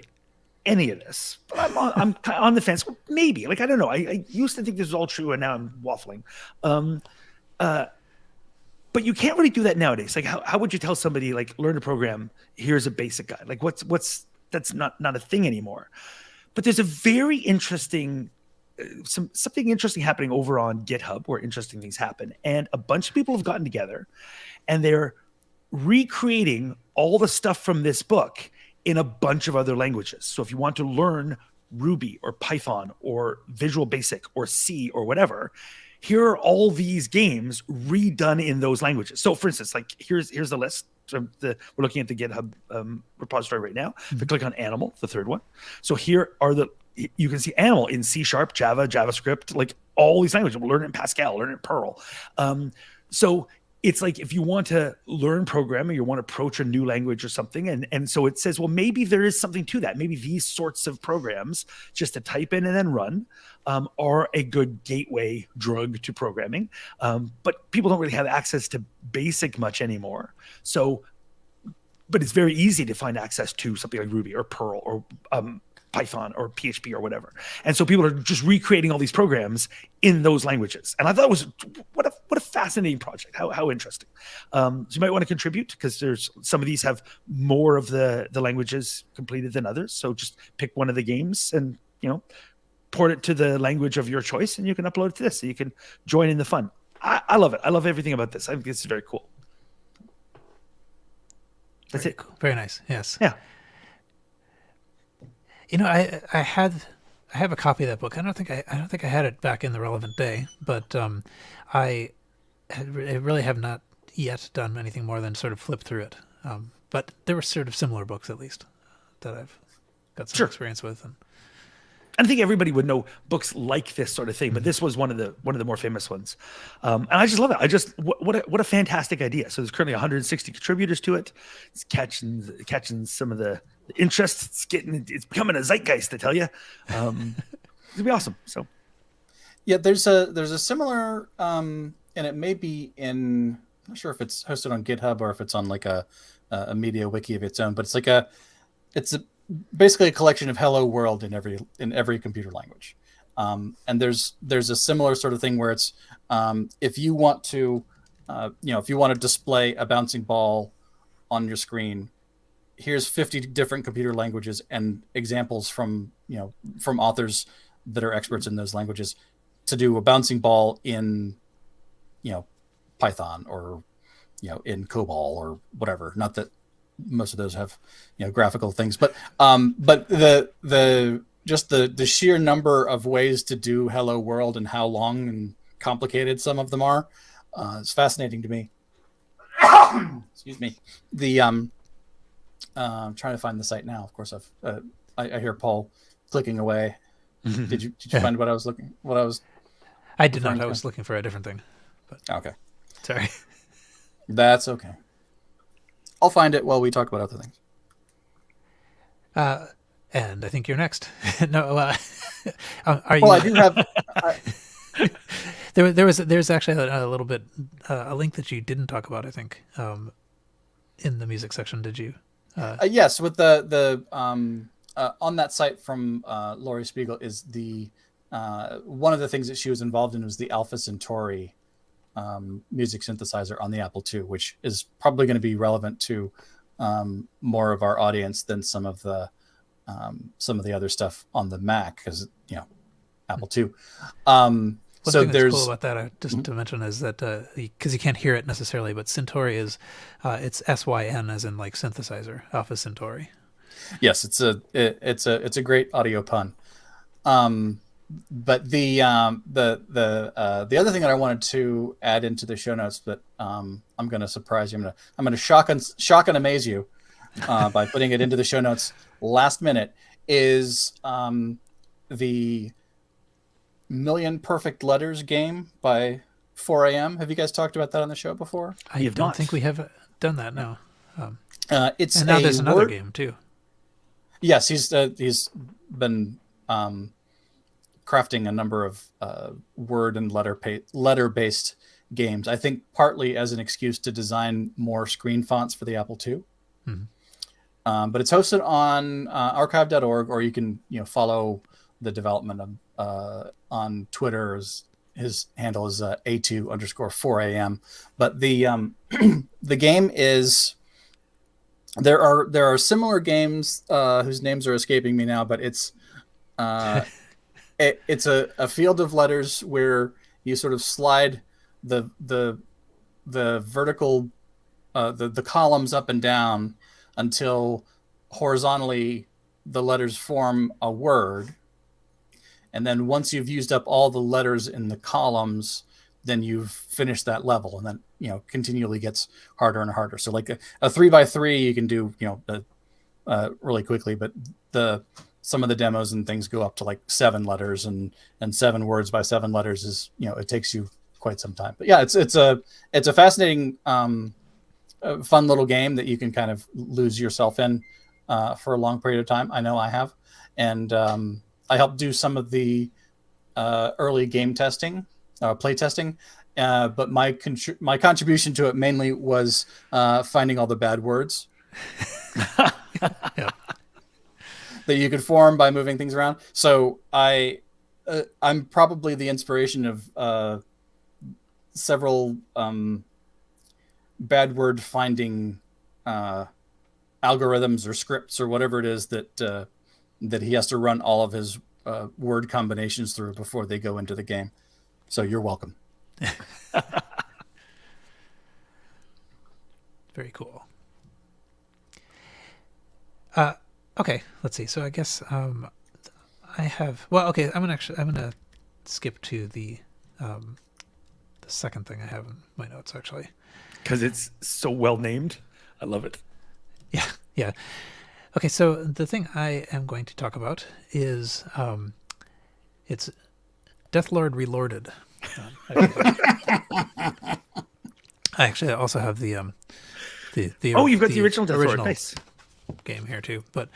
any of this, but I'm kind of on the fence. Well, maybe. Like, I don't know. I used to think this was all true, and now I'm waffling. But you can't really do that nowadays. Like, how would you tell somebody, like, learn to program? Here's a basic guide. Like, what's that's not a thing anymore. But there's a very interesting, something interesting happening over on GitHub where interesting things happen. And a bunch of people have gotten together and they're recreating all the stuff from this book in a bunch of other languages. So if you want to learn Ruby or Python or Visual Basic or C or whatever, here are all these games redone in those languages. So for instance, like here's the list. We're looking at the GitHub repository right now. If you click on Animal, the third one. So here are you can see Animal in C#, Java, JavaScript, like all these languages. We'll learn it in Pascal, learn it in Perl. So it's like if you want to learn programming, you want to approach a new language or something. And so it says, well, maybe there is something to that. Maybe these sorts of programs, just to type in and then run, are a good gateway drug to programming. But people don't really have access to BASIC much anymore. So, but it's very easy to find access to something like Ruby or Perl or Python or PHP or whatever. And so people are just recreating all these programs in those languages. And I thought it was what a fascinating project. How interesting. So you might want to contribute because there's some of these have more of the languages completed than others. So just pick one of the games and, port it to the language of your choice and you can upload it to this. So you can join in the fun. I love it. I love everything about this. I think this is very cool. That's very it. Cool. Very nice. Yes. Yeah. I have a copy of that book. I don't think I had it back in the relevant day, but I really have not yet done anything more than sort of flip through it. But there were sort of similar books, at least, that I've got some experience with. And I think everybody would know books like this sort of thing, but this was one of the more famous ones. And I just love it. What a fantastic idea. So there's currently 160 contributors to it. It's catching some of the interest. It's becoming a zeitgeist, I tell you. It'll be awesome. So yeah, there's a similar, and it may be I'm not sure if it's hosted on GitHub or if it's on like a media wiki of its own, but it's basically a collection of Hello World in every computer language. And there's a similar sort of thing where it's if you want to display a bouncing ball on your screen, here's 50 different computer languages and examples from authors that are experts in those languages to do a bouncing ball in Python or in COBOL or whatever. Not that most of those have graphical things, but the sheer number of ways to do Hello World and how long and complicated some of them are is fascinating to me. Excuse me. I'm trying to find the site now. Of course, I hear Paul clicking away. Did you find what I was looking? I did not. I was looking for a different thing. But okay, sorry. That's okay. I'll find it while we talk about other things. And I think you're next. No, are you? Well, I do have. There's actually a little bit a link that you didn't talk about, I think, in the music section. Did you? Yes, with the on that site from Laurie Spiegel is the one of the things that she was involved in was the Alpha Centauri music synthesizer on the Apple II, which is probably going to be relevant to more of our audience than some of the other stuff on the Mac, because Apple II. One so thing that's there's cool about that, just to mention, is that because you can't hear it necessarily, but Centauri is it's SYN as in like synthesizer, Alpha Centauri. Yes, it's a great audio pun. But the other thing that I wanted to add into the show notes, but I'm going to surprise you. I'm going to shock and amaze you by putting it into the show notes last minute, is the Million Perfect Letters game by 4am. Have you guys talked about that on the show before? I don't think we have done that. No. It's and now there's another game too. Yes, he's been crafting a number of word and letter-based games. I think partly as an excuse to design more screen fonts for the Apple II. Mm-hmm. But it's hosted on archive.org, or you can follow the development on Twitter. His handle is A2_4am. But the the game is. There are similar games whose names are escaping me now, but it's it's a field of letters where you sort of slide the vertical the columns up and down until horizontally the letters form a word, and then once you've used up all the letters in the columns, then you've finished that level, and then continually gets harder and harder. So like a 3x3 you can do really quickly, but some of the demos and things go up to like 7 letters, and 7 words by 7 letters is it takes you quite some time. But yeah, it's a fascinating fun little game that you can kind of lose yourself in for a long period of time. I know I have, and I helped do some of the early game testing, play testing. But my contribution to it mainly was finding all the bad words that you could form by moving things around. So I'm probably the inspiration of several bad word finding algorithms or scripts or whatever it is that he has to run all of his word combinations through before they go into the game. So you're welcome. Very cool. Okay, let's see. So I guess I have. Well, okay. I'm gonna skip to the second thing I have in my notes, actually, because it's so well named. I love it. Yeah. Okay, so the thing I am going to talk about is it's Deathlord Reloaded. I actually also have the you've got the original Deathlord. Nice game here too. But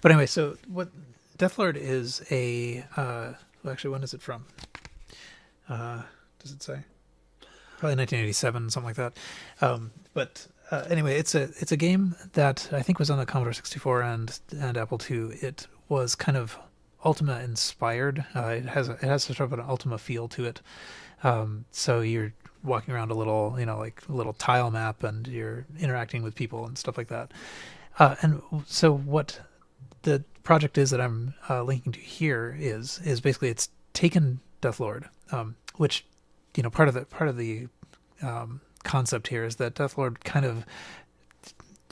anyway, so what Deathlord is a actually, when is it from? Does it say? Probably 1987, something like that. But anyway, it's a game that I think was on the Commodore 64 and Apple II. It was kind of Ultima inspired. It has sort of an Ultima feel to it. So you're walking around a little, like a little tile map, and you're interacting with people and stuff like that. And so what the project is that I'm linking to here is basically it's taken Deathlord, which part of the concept here is that Deathlord kind of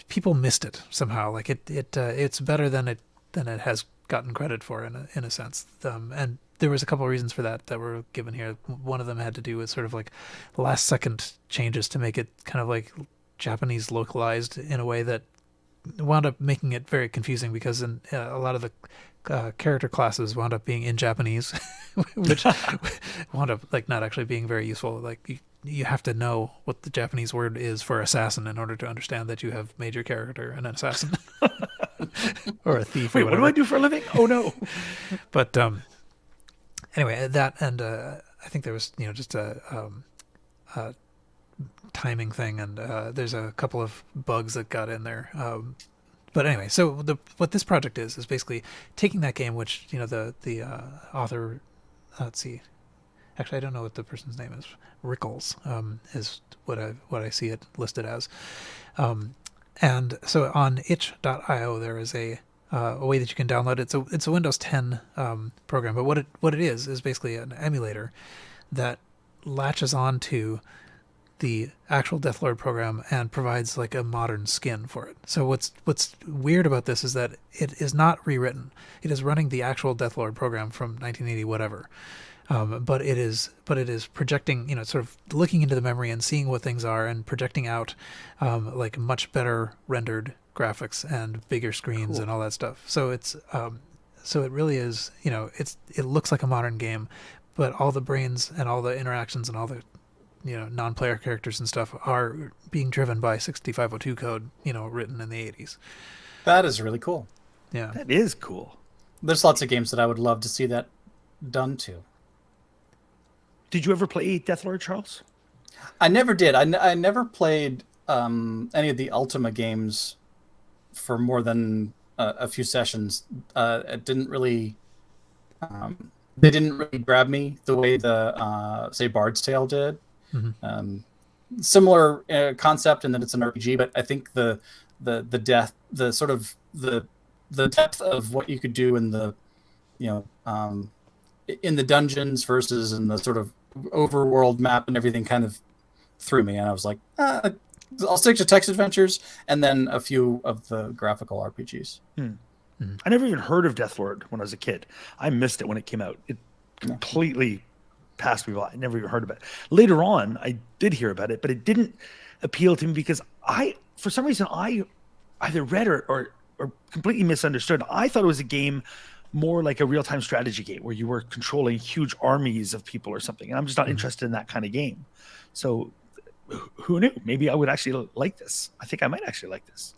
people missed it somehow. Like it's better than it has gotten credit for in a sense. And there was a couple of reasons for that were given here. One of them had to do with sort of like last second changes to make it kind of like Japanese localized in a way that wound up making it very confusing, because a lot of the character classes wound up being in Japanese, which wound up like not actually being very useful. Like you have to know what the Japanese word is for assassin in order to understand that you have made your character an assassin or a thief. Wait, what do I do for a living? Oh no! But anyway, that and I think there was just a timing thing, and there's a couple of bugs that got in there. But anyway, so what this project is basically taking that game, which the author, let's see, actually I don't know what the person's name is. Rickles is what I see it listed as, and so on itch.io there is a way that you can download it. It's a Windows 10 program, but what it is basically an emulator that latches on to the actual Deathlord program and provides like a modern skin for it. So what's weird about this is that it is not rewritten. It is running the actual Deathlord program from 1980 whatever. But it is projecting, sort of looking into the memory and seeing what things are and projecting out like much better rendered graphics and bigger screens and all that stuff. So it's so it really is, it looks like a modern game, but all the brains and all the interactions and all the non-player characters and stuff are being driven by 6502 code, written in the 80s. That is really cool. Yeah. That is cool. There's lots of games that I would love to see that done to. Did you ever play Deathlord, Charles? I never did. I never played any of the Ultima games for more than a few sessions. It didn't really... they didn't really grab me the way the, say, Bard's Tale did. Mm-hmm. Similar concept in that it's an RPG, but I think the depth of what you could do in the in the dungeons versus in the sort of overworld map and everything kind of threw me, and I was like, I'll stick to text adventures and then a few of the graphical RPGs. I never even heard of Deathlord when I was a kid. I missed it when it came out. It completely passed me by. I never even heard about it. Later on, I did hear about it, but it didn't appeal to me because for some reason, I either read or completely misunderstood. I thought it was a game more like a real-time strategy game where you were controlling huge armies of people or something. And I'm just not interested in that kind of game. So who knew? Maybe I would actually like this. I think I might actually like this.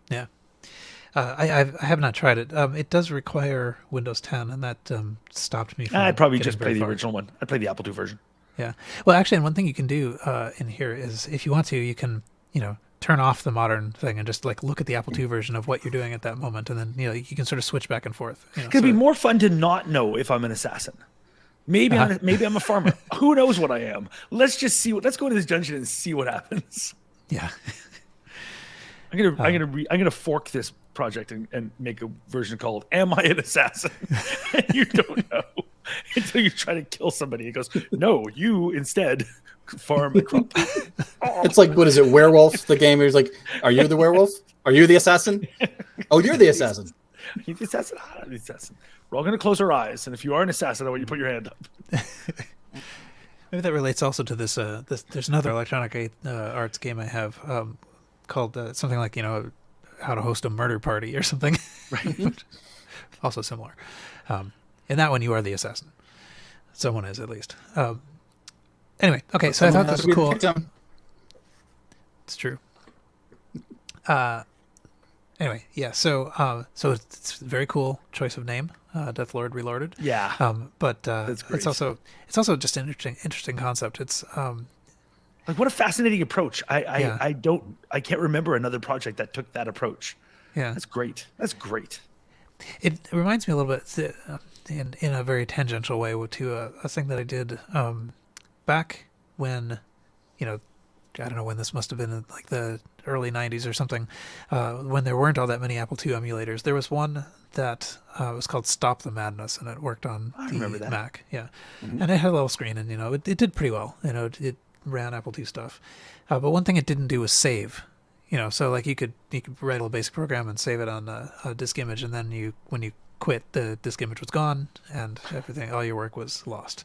Yeah. I have not tried it. It does require Windows 10, and that stopped me from I'd probably getting just play very the far. original one. I'd play the Apple II version. Yeah. Well, actually, and one thing you can do in here is if you want to, you can, turn off the modern thing and just like look at the Apple II version of what you're doing at that moment, and then you can sort of switch back and forth. It'd be more fun to not know if I'm an assassin. Maybe I'm a farmer. Who knows what I am? Let's just see. Let's go into this dungeon and see what happens. Yeah. I'm gonna fork this project and make a version called "Am I an Assassin?" And you don't know until you try to kill somebody. It goes, "No, you instead farm a crop." It's like, what is it, Werewolf? The game is like, are you the werewolf? Are you the assassin? Oh, you're the assassin. You're the assassin. I'm the assassin. We're all gonna close our eyes, and if you are an assassin, I want you to put your hand up. Maybe that relates also to this. There's another electronic arts game I have called something like how to host a murder party or something. Right. Also similar. In that one, you are the assassin. Someone is, at least. Anyway, okay, so I thought this was cool. It's true. Anyway, yeah, so it's a very cool choice of name, Deathlord Reloaded. Yeah. But That's great. it's also just an interesting concept. It's like, what a fascinating approach. I can't remember another project that took that approach. Yeah. That's great. It reminds me a little bit in a very tangential way to a thing that I did back when, I don't know when this must have been in like the early 90s or something, when there weren't all that many Apple II emulators. There was one that was called Stop the Madness, and it worked on the Mac. Yeah. Mm-hmm. And it had a little screen, and, it did pretty well. It ran Apple II stuff. But one thing it didn't do was save. So like you could write a little basic program and save it on a disk image, and then when you quit, the disk image was gone, and all your work was lost.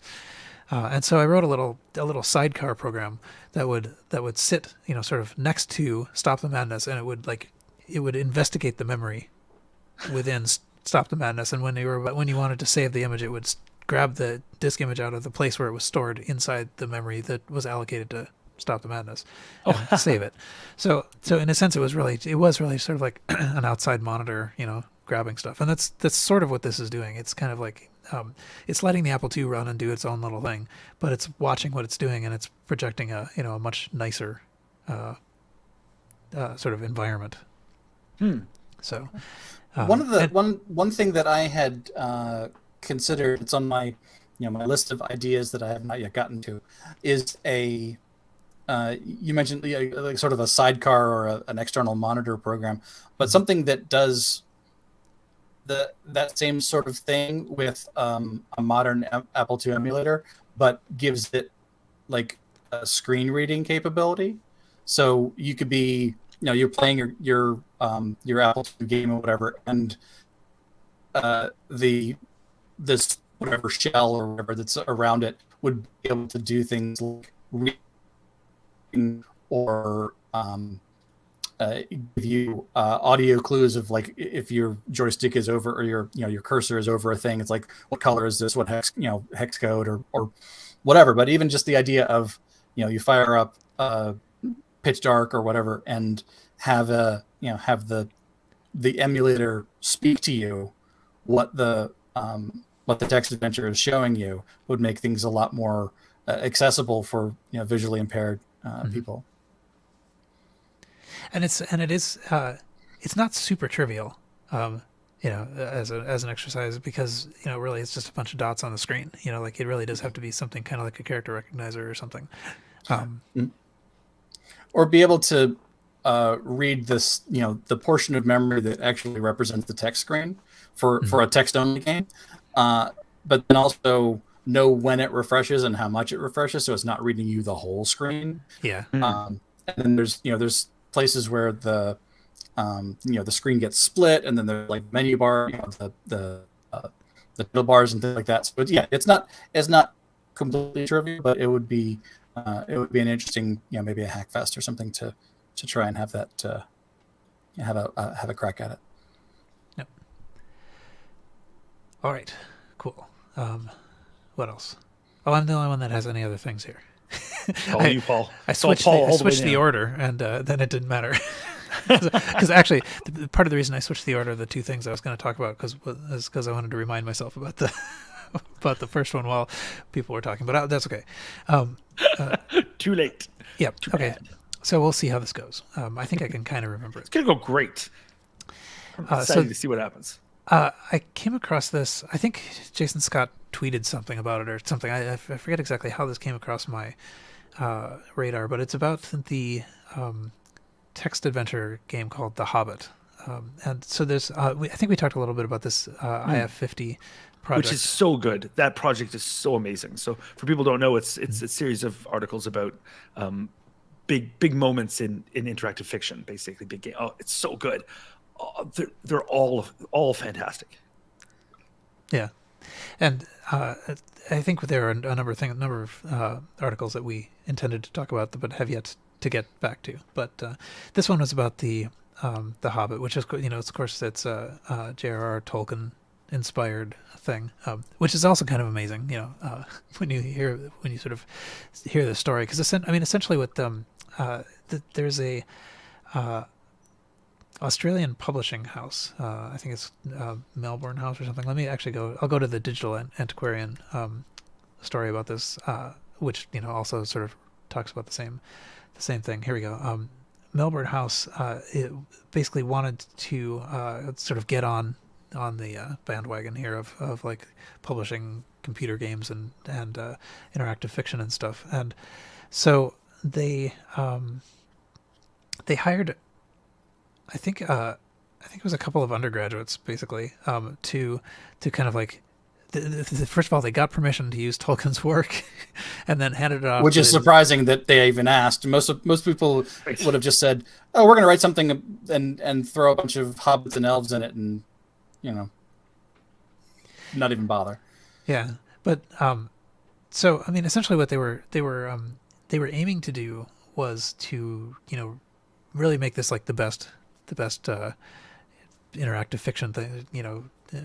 And so I wrote a little sidecar program that would sit, sort of next to Stop the Madness, and it would investigate the memory within Stop the Madness, and when you wanted to save the image, it would grab the disk image out of the place where it was stored inside the memory that was allocated to Stop the Madness and save it. So in a sense, it was really sort of like an outside monitor, grabbing stuff, and that's sort of what this is doing. It's kind of like it's letting the Apple II run and do its own little thing, but it's watching what it's doing and it's projecting a much nicer sort of environment. So one thing that I had considered, it's on my my list of ideas that I have not yet gotten to, is a you mentioned like sort of a sidecar or an external monitor program, but something that does that same sort of thing with a modern Apple II emulator, but gives it like a screen reading capability. So you could be, you're playing your Apple II game or whatever, and this whatever shell or whatever that's around it would be able to do things like reading or give you audio clues of like if your joystick is over or your cursor is over a thing, it's like what color is this, what hex code or whatever. But even just the idea of you fire up pitch dark or whatever and have the emulator speak to you what the text adventure is showing you would make things a lot more accessible for visually impaired people. And it is not super trivial, as an exercise, because really it's just a bunch of dots on the screen. Like it really does have to be something kind of like a character recognizer or something, or be able to read this the portion of memory that actually represents the text screen for a text only game, but then also know when it refreshes and how much it refreshes, so it's not reading you the whole screen. And then there's places where the screen gets split, and then there's like menu bar, the middle bars and things like that. So it's not completely trivial, but it would be an interesting maybe a hack fest or something to try and have that have a crack at it. Yep. All right, cool. What else? Oh, I'm the only one that has any other things here. Paul. I switched the order, and then it didn't matter. Because actually, part of the reason I switched the order of the two things I was going to talk about was because I wanted to remind myself about the first one while people were talking. But that's okay. Too late. Yep. Too Okay. bad. So we'll see how this goes. I think I can kind of remember it. It's going to go great. I'm excited to see what happens. I came across this. I think Jason Scott tweeted something about it or something. I forget exactly how this came across my radar, but it's about the text adventure game called The Hobbit. And so there's, I think we talked a little bit about this IF50 project. Which is so good. That project is so amazing. So for people who don't know, it's a series of articles about big moments in interactive fiction, basically big game. Oh, it's so good. They're all fantastic. Yeah, and I think there are a number of articles that we intended to talk about, but have yet to get back to. But this one was about the Hobbit, which is of course it's a J.R.R. Tolkien inspired thing, which is also kind of amazing. When you sort of hear the story, because essentially what there's a Australian publishing house. I think it's Melbourne House or something. Let me actually go. I'll go to the Digital Antiquarian story about this, which also sort of talks about the same thing. Here we go. Melbourne House it basically wanted to sort of get on the bandwagon here of like publishing computer games and interactive fiction and stuff, and so they hired. I think it was a couple of undergraduates basically to kind of like first of all they got permission to use Tolkien's work and then handed it off. Which is surprising that they even asked. Most people would have just said, "Oh, we're going to write something and throw a bunch of hobbits and elves in it and not even bother." Yeah, but so essentially what they were aiming to do was to really make this like the best interactive fiction thing,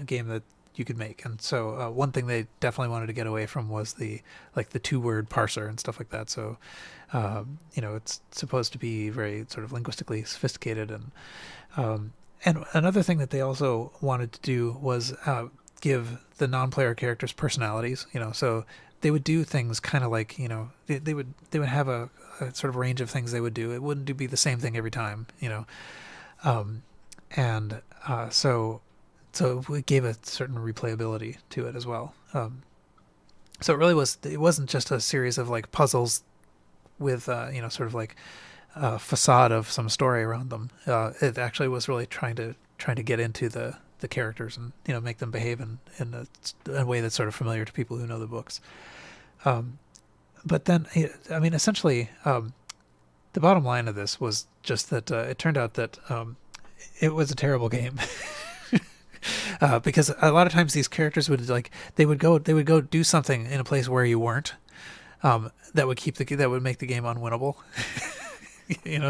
game that you could make. And so one thing they definitely wanted to get away from was the 2-word parser and stuff like that. So it's supposed to be very sort of linguistically sophisticated, and another thing that they also wanted to do was give the non-player characters personalities. So they would do things kind of like they would have a sort of range of things they would do. It wouldn't be the same thing every time. And so it gave a certain replayability to it as well. So it wasn't just a series of like puzzles with sort of like a facade of some story around them. It actually was really trying to get into the characters and make them behave in a way that's sort of familiar to people who know the books. But then essentially the bottom line of this was just that it turned out that it was a terrible game. Because a lot of times these characters would they would go do something in a place where you weren't, that would make the game unwinnable.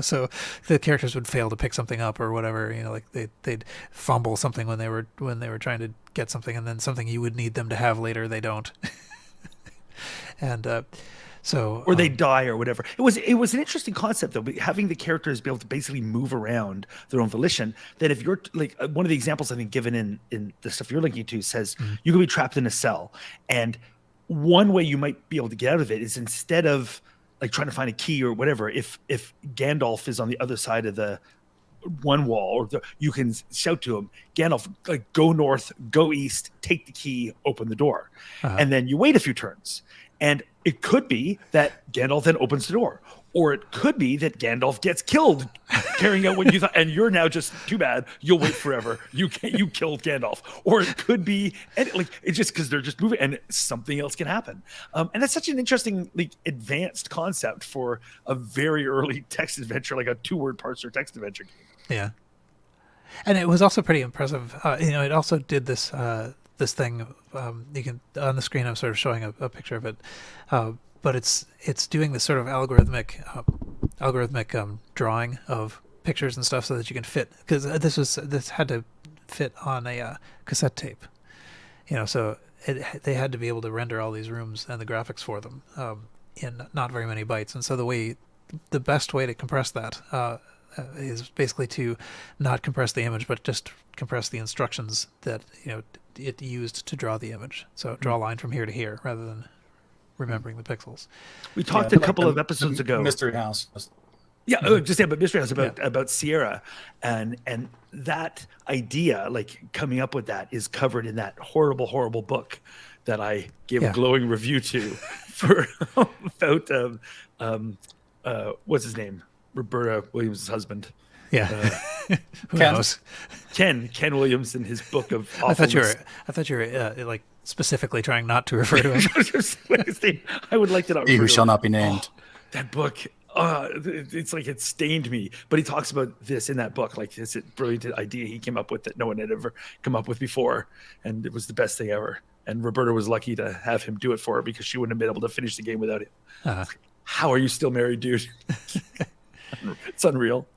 So the characters would fail to pick something up or whatever. They'd fumble something when they were trying to get something, and then something you would need them to have later they don't. And or they die or whatever. It was an interesting concept though, having the characters be able to basically move around their own volition. That if you're like one of the examples I think given in the stuff you're linking to says you can be trapped in a cell, and one way you might be able to get out of it is instead of like trying to find a key or whatever, if Gandalf is on the other side of the one wall, you can shout to him, Gandalf, like go north, go east, take the key, open the door, and then you wait a few turns. And it could be that Gandalf then opens the door, or it could be that Gandalf gets killed carrying out what you thought, and you're now just too bad. You'll wait forever. You killed Gandalf, or it could be it's just because they're just moving, and something else can happen. And that's such an interesting advanced concept for a very early text adventure, like a 2-word parser text adventure game. Yeah, and it was also pretty impressive. It also did this. This thing, you can on the screen. I'm sort of showing a picture of it, but it's doing this sort of algorithmic drawing of pictures and stuff so that you can fit, because this had to fit on a cassette tape, so they had to be able to render all these rooms and the graphics for them in not very many bytes, and so the best way to compress that is basically to not compress the image, but just compress the instructions that it used to draw the image. So draw a line from here to here rather than remembering the pixels. We talked a couple of episodes ago. Mystery House. Yeah, just about Mystery House, about Sierra, and that idea, like coming up with that, is covered in that horrible book that I gave a glowing review to for about what's his name, Roberta Williams' husband. Yeah. Who knows? Ken Williams in his book of awfulness. I thought you were like specifically trying not to refer to him. I would like to not. He who shall not be named. That book. It's like it stained me. But he talks about this in that book, like it's a brilliant idea he came up with that no one had ever come up with before, and it was the best thing ever. And Roberta was lucky to have him do it for her because she wouldn't have been able to finish the game without him. How are you still married, dude? It's unreal.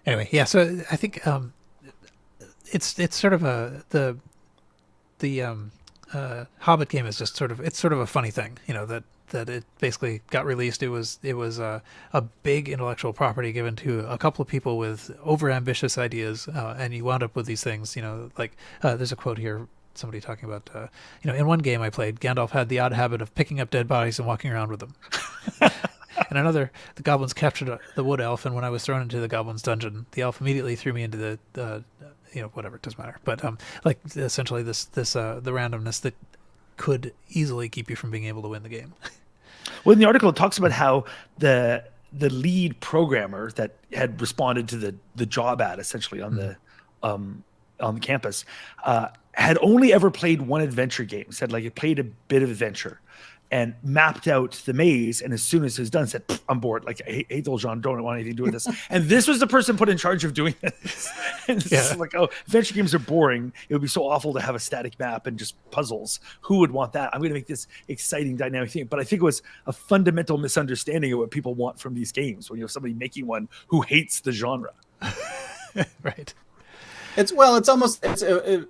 Anyway, yeah. So I think it's sort of the Hobbit game is just sort of a funny thing, that it basically got released. It was a big intellectual property given to a couple of people with overambitious ideas, and you wound up with these things. There's a quote here. Somebody talking about, in one game I played, Gandalf had the odd habit of picking up dead bodies and walking around with them. In another, the goblins captured the wood elf, and when I was thrown into the goblins' dungeon, the elf immediately threw me into the whatever, it doesn't matter. But essentially the randomness that could easily keep you from being able to win the game. Well, in the article, it talks about how the lead programmer that had responded to the job ad essentially on the campus had only ever played one adventure game. Said like it played a bit of adventure and mapped out the maze, and as soon as it was done, said, I'm bored. Like, I hate the old John, don't want anything to do with this. And this was the person put in charge of doing this. And it's like, adventure games are boring. It would be so awful to have a static map and just puzzles. Who would want that? I'm going to make this exciting, dynamic thing. But I think it was a fundamental misunderstanding of what people want from these games when you have somebody making one who hates the genre. Right. It's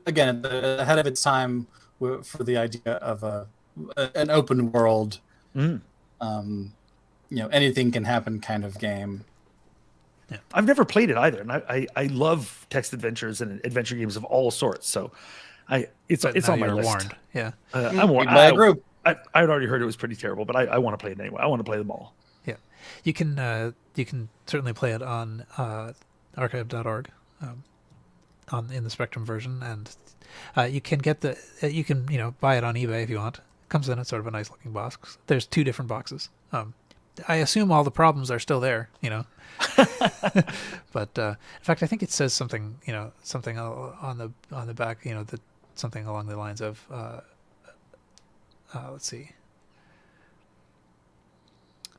again ahead of its time for the idea of an open world, anything can happen kind of game. I've never played it either, and I love text adventures and adventure games of all sorts. So it's now on my you're list. warned. Yeah. I'm warned. By a group. I'd already heard it was pretty terrible, but I want to play it anyway. I want to play them all. Yeah. You can certainly play it on archive.org in the Spectrum version, and you can get you can buy it on eBay if you want. It comes in sort of a nice looking box. There's 2 different boxes. I assume all the problems are still there, but in fact, I think it says something on the back, that something along the lines of let's see.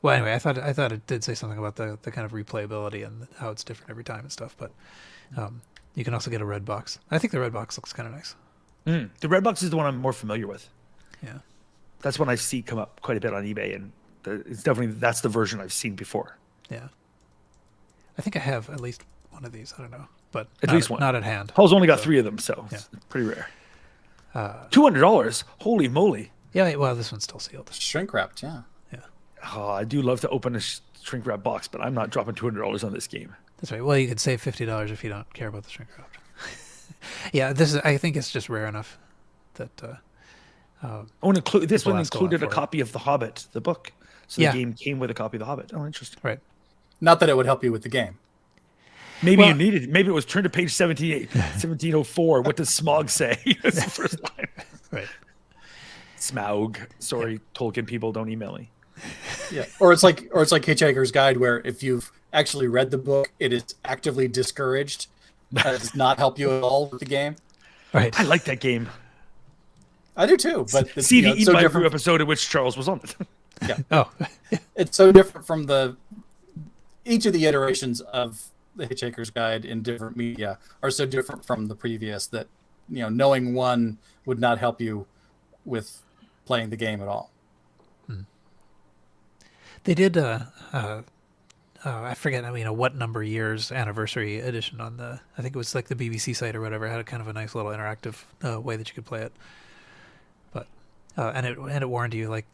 Well, anyway, I thought it did say something about the kind of replayability and how it's different every time and stuff. But you can also get a red box. I think the red box looks kind of nice. The red box is the one I'm more familiar with. Yeah, that's one I see come up quite a bit on eBay, and that's the version I've seen before. Yeah, I think I have at least one of these. I don't know, but at least one. Not at hand. Paul's only got 3 of them, so it's pretty rare. $200, holy moly! Yeah, well, this one's still sealed. Shrink wrapped, yeah. Yeah. Oh, I do love to open a shrink wrap box, but I'm not dropping $200 on this game. That's right. Well, you could save $50 if you don't care about the shrink wrap. Yeah, I think it's just rare enough that. This one included a copy of The Hobbit, the book. So the game came with a copy of The Hobbit. Oh, interesting. Right. Not that it would help you with the game. Maybe you needed it. Maybe it was turn to page 1704. What does Smog say? That's the first line. Right. Smaug. Sorry, Tolkien people, don't email me. Yeah. Or it's like Hitchhiker's Guide, where if you've actually read the book, it is actively discouraged. That does not help you at all with the game. Right. I like that game. I do too. But it's, see the it's Eat so My Brew different. episode in which Charles was on it. Yeah. Oh. It's so different from each of the iterations of the Hitchhiker's Guide in different media are so different from the previous that knowing one would not help you with playing the game at all. They did I forget what number years anniversary edition on I think it was like the BBC site or whatever, had a kind of a nice little interactive way that you could play it. But and it warned you, like,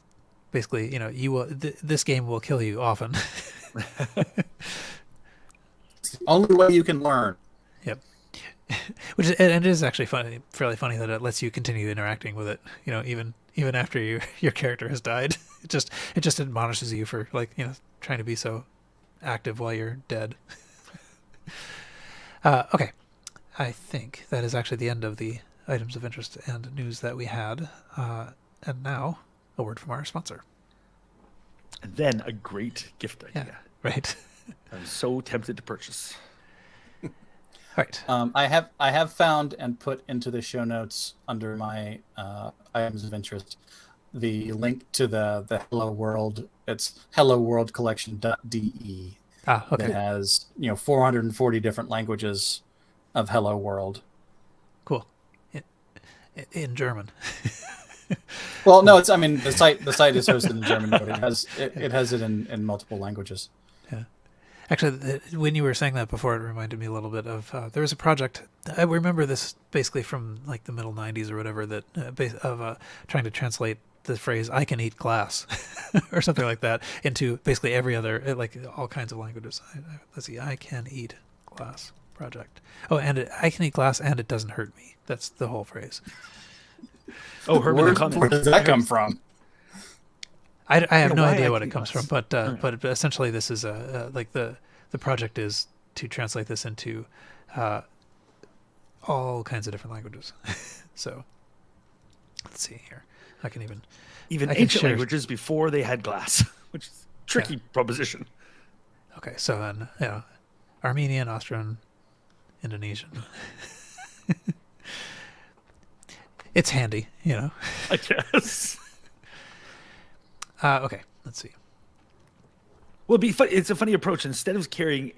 basically, you will this game will kill you often. It's the only way you can learn. Yep. Which is, and it is actually fairly funny that it lets you continue interacting with it, even after your character has died. It just admonishes you for, like, trying to be so active while you're dead. Okay. I think that is actually the end of the items of interest and news that we had. And now, a word from our sponsor. And then a great gift idea. Yeah, right. I'm so tempted to purchase. Right. I have found and put into the show notes under my items of interest the link to the Hello World. It's helloworldcollection.de. Okay. That has 440 different languages of Hello World. Cool. In German. Well, no, the site is hosted in German, but it has it in multiple languages. Yeah. Actually, when you were saying that before, it reminded me a little bit of there was a project. I remember this basically from like the middle '90s or whatever, that trying to translate the phrase "I can eat glass" or something like that into basically every other, like, all kinds of languages. Let's see, I can eat glass project. Oh, and I can eat glass and it doesn't hurt me. That's the whole phrase. Oh, Herman the Comic. Where does that come from? I have no idea I what can it comes glass. from, but essentially this is like the project is to translate this into all kinds of different languages. So let's see here. I can ancient share. languages before they had glass, which is a tricky proposition. Okay, so then Armenian, Austrian, Indonesian. It's handy, I guess. Okay, let's see. Well, it'd be fun. It's a funny approach. Instead of carrying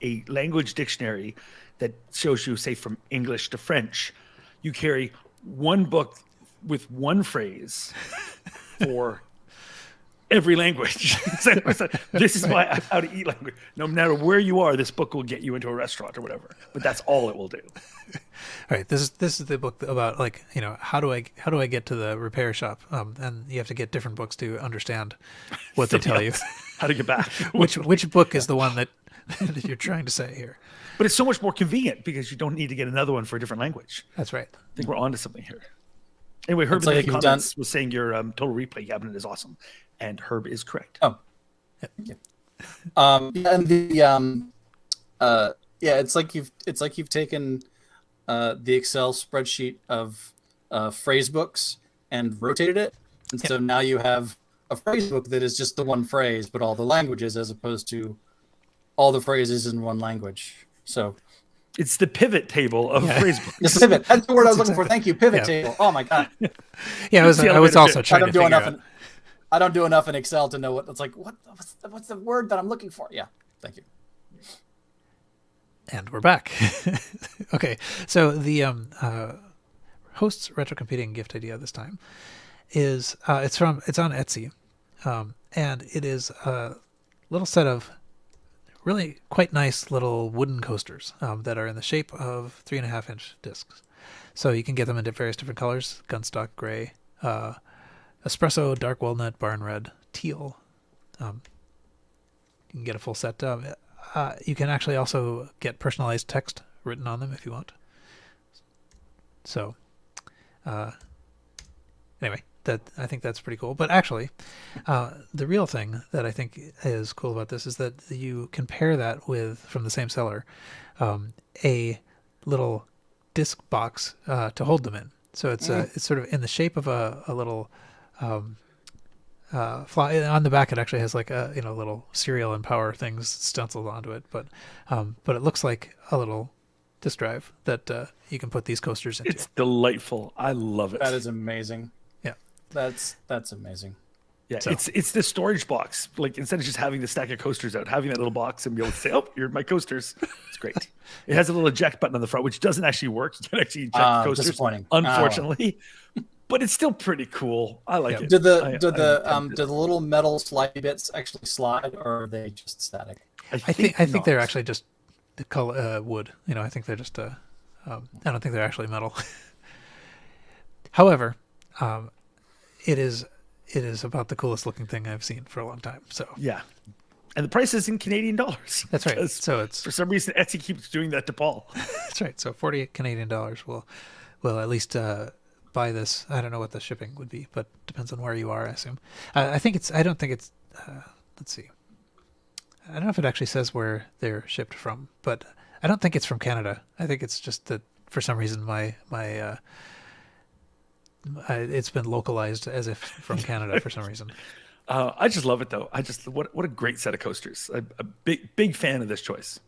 a language dictionary that shows you, say, from English to French, you carry one book with one phrase for every language. This is my how to eat language. No matter where you are, this book will get you into a restaurant or whatever. But that's all it will do. All right, this is the book about, like, how do I get to the repair shop? And you have to get different books to understand what they tell you. How to get back. Which book is the one that that you're trying to say here. But it's so much more convenient because you don't need to get another one for a different language. That's right. I think we're onto something here. Anyway, Herb like in the you've comments was saying your total replay cabinet is awesome, and Herb is correct. Oh, yeah. And the it's like you've taken the Excel spreadsheet of phrase books and rotated it, and so now you have a phrase book that is just the one phrase, but all the languages, as opposed to all the phrases in one language. So it's the pivot table of phrase books. the pivot. That's the word I was looking for. Thank you, pivot table. Oh my god. Yeah, I was also trying to figure out. I don't do enough in Excel to know what it's like. What's the word that I'm looking for? Yeah, thank you. And we're back. Okay, so the host's retrocomputing gift idea this time is it's on Etsy, and it is a little set of really quite nice little wooden coasters that are in the shape of 3.5-inch discs. So you can get them in various different colors: gunstock gray, espresso, dark walnut, barn red, teal. You can get a full set. You can actually also get personalized text written on them if you want. So, anyway, I think that's pretty cool. But actually, the real thing that I think is cool about this is that you can pair that with, from the same seller, a little disc box to hold them in. So it's sort of in the shape of a little fly. On the back, it actually has like a little serial and power things stenciled onto it, but it looks like a little disk drive that you can put these coasters into. It's delightful. I love it. That is amazing. Yeah, that's amazing. Yeah, so it's the storage box. Like, instead of just having the stack of coasters out, having that little box and be able to say, "Oh, you're my coasters." It's great. It has a little eject button on the front, which doesn't actually work. You can actually eject coasters, disappointing. Unfortunately. But it's still pretty cool. I like it. Do the little metal slidey bits actually slide, or are they just static? I think they're actually just the color wood. I think they're just I don't think they're actually metal. However, it is about the coolest looking thing I've seen for a long time. So yeah, and the price is in Canadian dollars. That's right. So it's, for some reason, Etsy keeps doing that to Paul. That's right. So 40 Canadian dollars will at least buy this. I don't know what the shipping would be, but depends on where you are, I assume. I don't think it's let's see. I don't know if it actually says where they're shipped from, but I don't think it's from Canada. I think it's just that for some reason my it's been localized as if from Canada for some reason. I just love it though. What a great set of coasters. A big fan of this choice.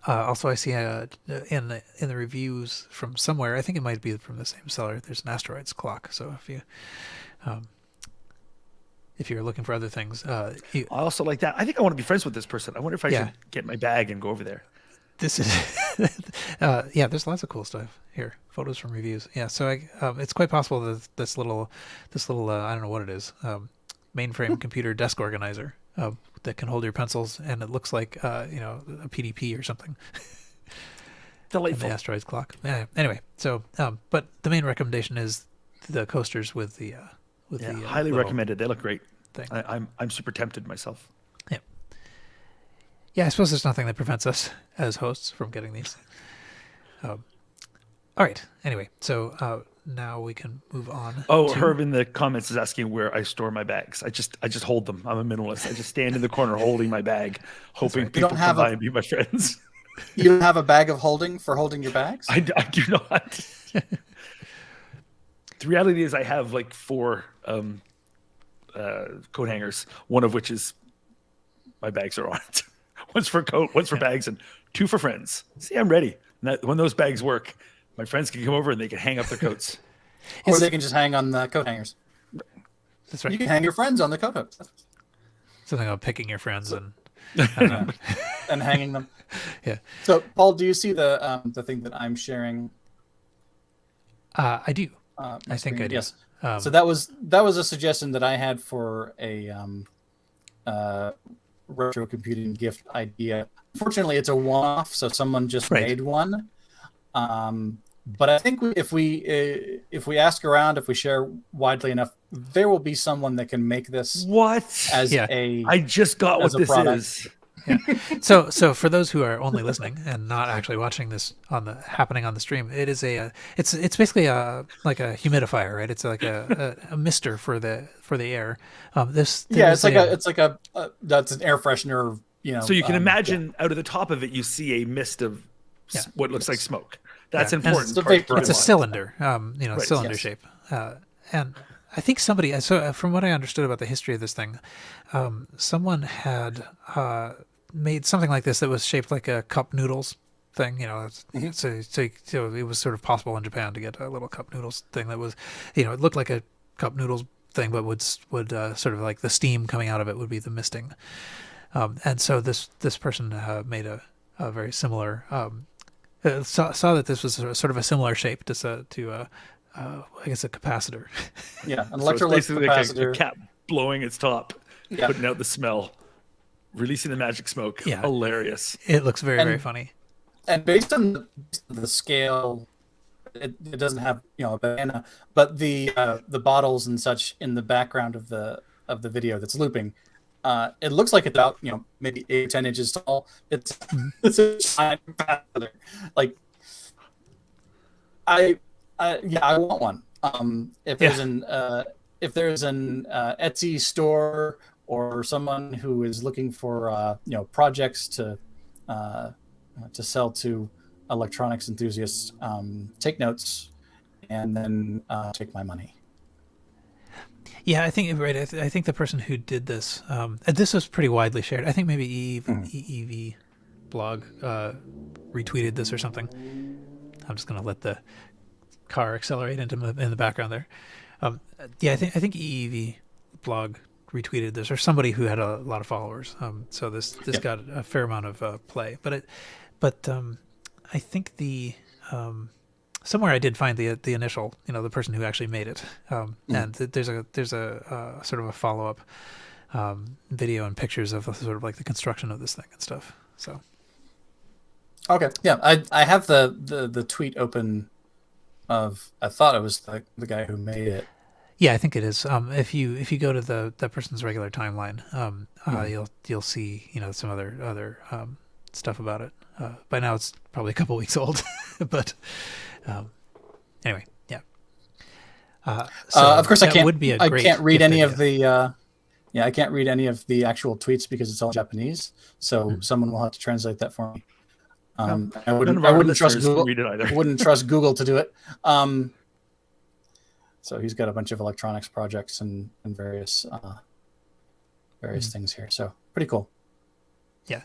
Also, I see in the reviews from somewhere, I think it might be from the same seller, there's an asteroids clock. So if you're looking for other things, I also like that. I think I want to be friends with this person. I wonder if I should get my bag and go over there. This is there's lots of cool stuff here. Photos from reviews. Yeah, so it's quite possible that this little I don't know what it is, mainframe computer desk organizer that can hold your pencils, and it looks like a PDP or something. Delightful. And the asteroids clock. Yeah. Anyway, so but the main recommendation is the coasters with the highly recommended. They look great. Thing. I'm super tempted myself. Yeah. Yeah, I suppose there's nothing that prevents us as hosts from getting these. All right. Anyway, so now we can move on. Herb in the comments is asking where I store my bags. I just hold them. I'm a minimalist. I just stand in the corner holding my bag, hoping people come by and be my friends. You don't have a bag of holding for holding your bags? I do not. The reality is I have like 4 coat hangers, one of which is my bags are on it. One's for coat, one's for bags, and 2 for friends. See, I'm ready. When those bags work, my friends can come over and they can hang up their coats. Or they can just hang on the coat hangers. That's right. You can hang your friends on the coat hooks. Something about picking your friends and and hanging them. Yeah. So, Paul, do you see the thing that I'm sharing? I do. I think I do. Yes. So that was a suggestion that I had for a retro computing gift idea. Fortunately, it's a one-off, so someone just made one. But I think if we ask around, if we share widely enough, there will be someone that can make this. What? I just got what this product. is. Yeah. So for those who are only listening and not actually watching this happening on the stream, it is it's basically like a humidifier, right? It's like a mister for the air. It's like a that's an air freshener. So you can imagine out of the top of it, you see a mist of what looks like smoke. That's important. It's a cylinder, cylinder yes. shape. And I think somebody, so from what I understood about the history of this thing, someone had made something like this that was shaped like a cup noodles thing. So it was sort of possible in Japan to get a little cup noodles thing that was, it looked like a cup noodles thing, but would sort of like the steam coming out of it would be the misting. And so this person made a very similar, saw that this was sort of a similar shape to I guess a capacitor. Yeah, an electrolytic capacitor. Like a cap blowing its top, putting out the smell, releasing the magic smoke. Yeah. Hilarious. It looks very funny. And based on the scale, it doesn't have a banana, but the bottles and such in the background of the video that's looping, it looks like it's about maybe 8 or 10 inches tall. It's a giant capacitor. Like I want one. If there's an Etsy store or someone who is looking for projects to sell to electronics enthusiasts, take notes and then take my money. Yeah, I think right. I think the person who did this, this was pretty widely shared. I think maybe EEV blog retweeted this or something. I'm just going to let the car accelerate in the background there. I think EEV blog retweeted this, or somebody who had a lot of followers. So this got a fair amount of play. But I think the somewhere I did find the initial, the person who actually made it. And there's a sort of a follow up video and pictures of sort of like the construction of this thing and stuff. So. Okay. Yeah, I have the tweet open. I thought it was the guy who made it. Yeah, I think it is. If you go to that person's regular timeline, you'll see some other stuff about it. By now it's probably a couple weeks old, but anyway, yeah. Of course, I can't read any idea. of the. I can't read any of the actual tweets because it's all Japanese. So someone will have to translate that for me. I wouldn't trust Google. Read it either. I wouldn't trust Google to do it. So he's got a bunch of electronics projects and various things here. So pretty cool. Yeah.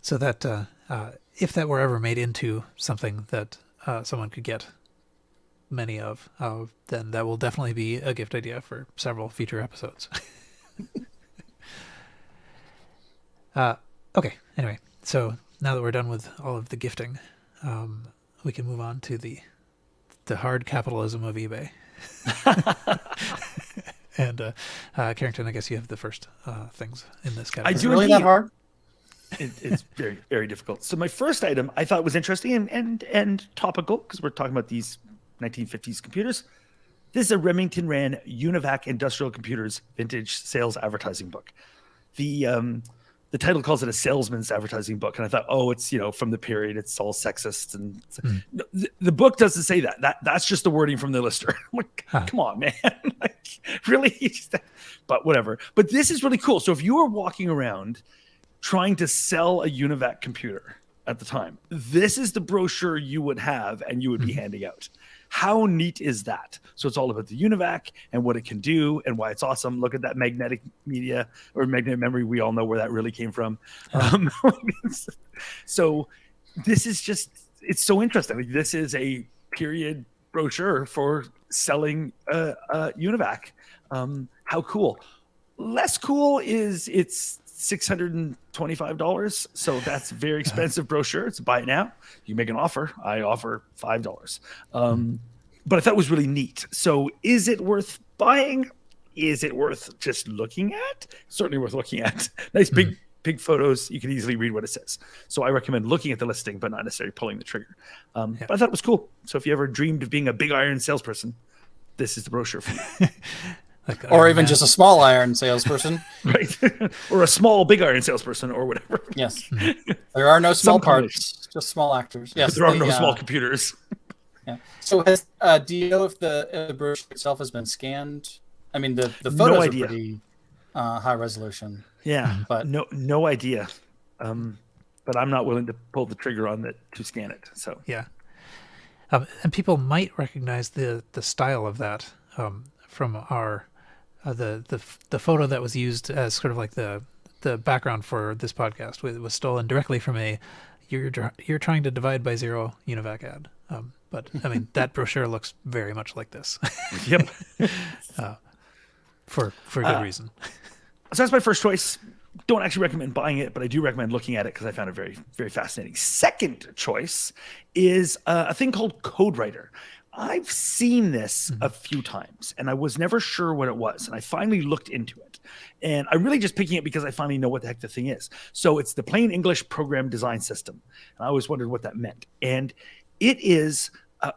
So that if that were ever made into something that someone could get many of, then that will definitely be a gift idea for several future episodes. Okay. Anyway, so now that we're done with all of the gifting, we can move on to the hard capitalism of eBay. And Carrington, I guess you have the first things in this category. Is it really that hard? It's very, very difficult. So my first item I thought was interesting and topical because we're talking about these 1950s computers. This is a Remington Rand Univac Industrial Computers vintage sales advertising book. The title calls it a salesman's advertising book. And I thought, it's, from the period, it's all sexist. And no, the book doesn't say that. That's just the wording from the lister. I'm like, come on, man. Like, really? But whatever. But this is really cool. So if you were walking around trying to sell a Univac computer at the time, this is the brochure you would have and you would be handing out. How neat is that? So it's all about the Univac and what it can do and why it's awesome. Look at that magnetic media or magnetic memory. We all know where that really came from. So this is it's so interesting. Like, this is a period brochure for selling a Univac. How cool. Less cool is it's $625. So that's a very expensive brochure. It's buy it now. You make an offer. I offer $5. But I thought it was really neat. So is it worth buying? Is it worth just looking at? Certainly worth looking at. Nice big photos. You can easily read what it says. So I recommend looking at the listing, but not necessarily pulling the trigger. But I thought it was cool. So if you ever dreamed of being a big iron salesperson, this is the brochure for you. Like Or Iron even Man. just a small iron salesperson. Right. Or a small big iron salesperson or whatever. Yes. There are no small Some combination. parts, just small actors. Yes. There are no small computers. Yeah. So do you know if the brochure itself has been scanned? I mean, the No photos are idea. pretty high resolution. Yeah, But no idea. But I'm not willing to pull the trigger on that to scan it. So Yeah. And people might recognize the style of that from our the photo that was used as sort of like the background for this podcast was stolen directly from a you're trying to divide by zero UNIVAC ad. But I mean that brochure looks very much like this. yep. For good reason. So that's my first choice. Don't actually recommend buying it, but I do recommend looking at it because I found it very, very fascinating. Second choice is a thing called CodeWriter. I've seen this a few times, and I was never sure what it was, and I finally looked into it. And I'm really just picking it because I finally know what the heck the thing is. So it's the Plain English Program Design System, and I always wondered what that meant. And it is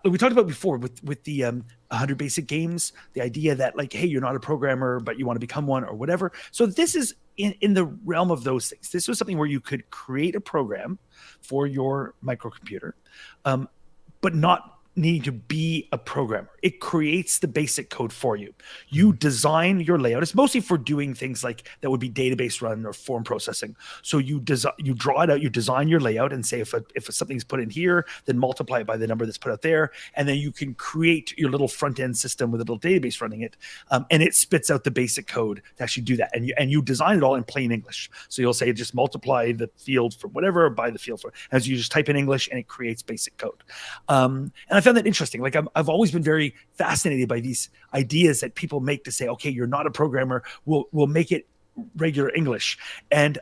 we talked about before with the 100 basic games, the idea that like, hey, you're not a programmer, but you want to become one or whatever. So this is in the realm of those things. This was something where you could create a program for your microcomputer, but not need to be a programmer. It creates the basic code for you. You design your layout. It's mostly for doing things like that would be database run or form processing. So you draw it out, you design your layout and say if something's put in here, then multiply it by the number that's put out there. And then you can create your little front end system with a little database running it. And it spits out the basic code to actually do that. And you design it all in plain English. So you'll say just multiply the field from whatever by the field for, as you just type in English and it creates basic code. And I found that interesting. Like I've always been very fascinated by these ideas that people make to say, okay, you're not a programmer, we'll make it regular English. And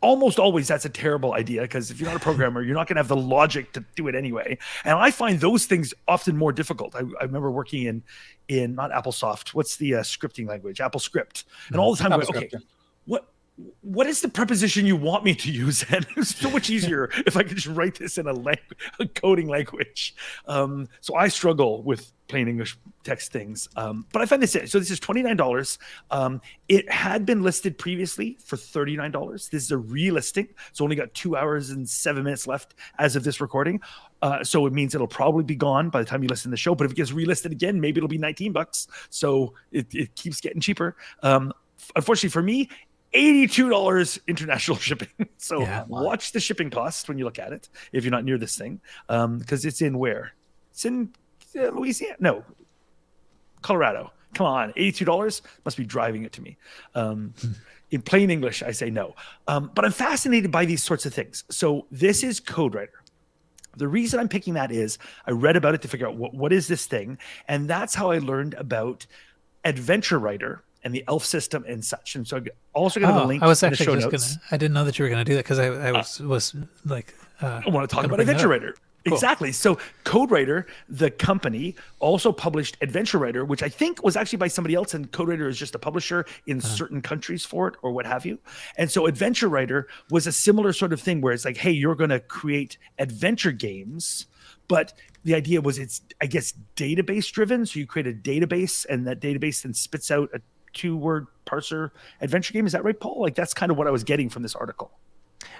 almost always that's a terrible idea, because if you're not a programmer, you're not going to have the logic to do it anyway. And I find those things often more difficult. I remember working in not AppleSoft, what's the scripting language? AppleScript. And all the time going, okay, what is the preposition you want me to use? And it's so much easier if I could just write this in a coding language. So I struggle with plain English text things. But I find this, so this is $29. It had been listed previously for $39. This is a relisting. It's only got 2 hours and 7 minutes left as of this recording. So it means it'll probably be gone by the time you listen to the show. But if it gets relisted again, maybe it'll be $19. So it keeps getting cheaper. Unfortunately for me, $82 international shipping. So watch the shipping cost when you look at it, if you're not near this thing, because it's in where? It's in Louisiana? No, Colorado. Come on, $82 must be driving it to me. In plain English, I say no. But I'm fascinated by these sorts of things. So this is CodeWriter. The reason I'm picking that is I read about it to figure out what is this thing, and that's how I learned about Adventure Writer and the ELF system and such. And so I'm also going to have a link I was in the actually show just notes. I didn't know that you were going to do that, because I was like... I want to talk about Adventure Writer. Cool. Exactly. So CodeWriter, the company, also published Adventure Writer, which I think was actually by somebody else, and CodeWriter is just a publisher in certain countries for it or what have you. And so Adventure Writer was a similar sort of thing where it's like, hey, you're going to create adventure games, but the idea was it's, I guess, database driven. So you create a database, and that database then spits out a 2-word parser adventure game. Is that right, Paul? Like that's kind of what I was getting from this article.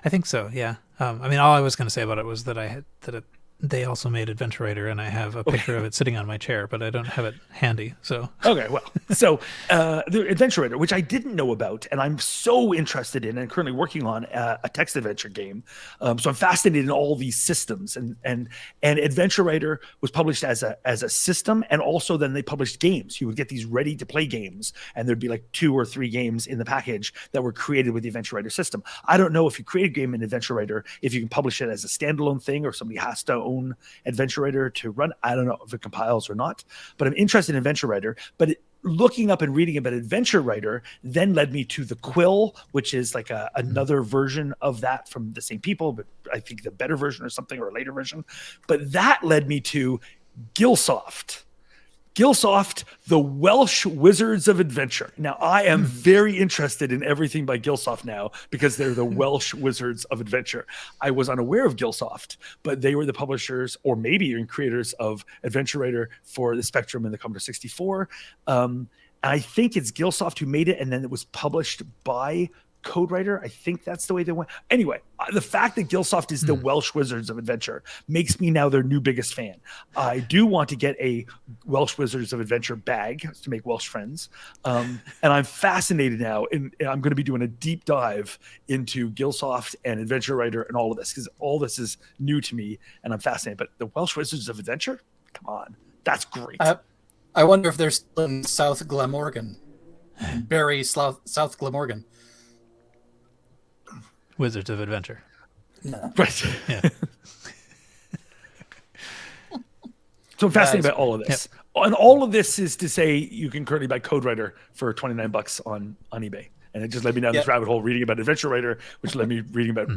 I think so, yeah. I mean, all I was going to say about it was that they also made Adventure Writer, and I have a picture of it sitting on my chair, but I don't have it handy. So okay, well, so the Adventure Writer, which I didn't know about, and I'm so interested in, and currently working on a text adventure game. So I'm fascinated in all these systems, and Adventure Writer was published as a system, and also then they published games. You would get these ready to play games, and there'd be like 2 or 3 games in the package that were created with the Adventure Writer system. I don't know if you create a game in Adventure Writer, if you can publish it as a standalone thing, or somebody has to own Adventure Writer to run. I don't know if it compiles or not, but I'm interested in Adventure Writer. But looking up and reading about Adventure Writer then led me to the Quill, which is like another version of that from the same people, but I think the better version or something, or a later version. But that led me to Gillsoft. Gillsoft, the Welsh Wizards of Adventure. Now, I am very interested in everything by Gillsoft now, because they're the Welsh Wizards of Adventure. I was unaware of Gillsoft, but they were the publishers, or maybe even creators, of Adventure Writer for the Spectrum and the Commodore 64. And And I think it's Gilsoft who made it, and then it was published by CodeWriter. I think that's the way they went. Anyway, the fact that Gilsoft is the Welsh Wizards of Adventure makes me now their new biggest fan. I do want to get a Welsh Wizards of Adventure bag to make Welsh friends. And I'm fascinated now, and I'm going to be doing a deep dive into Gilsoft and Adventure Writer and all of this, because all this is new to me, and I'm fascinated. But the Welsh Wizards of Adventure? Come on. That's great. I wonder if they're still in South Glamorgan. Barry, South Glamorgan. Wizards of Adventure. No. Right. Yeah. So I'm fascinated by all of this. Yep. And all of this is to say you can currently buy CodeWriter for $29 on eBay. And it just led me down this rabbit hole reading about Adventure Writer, which led me reading about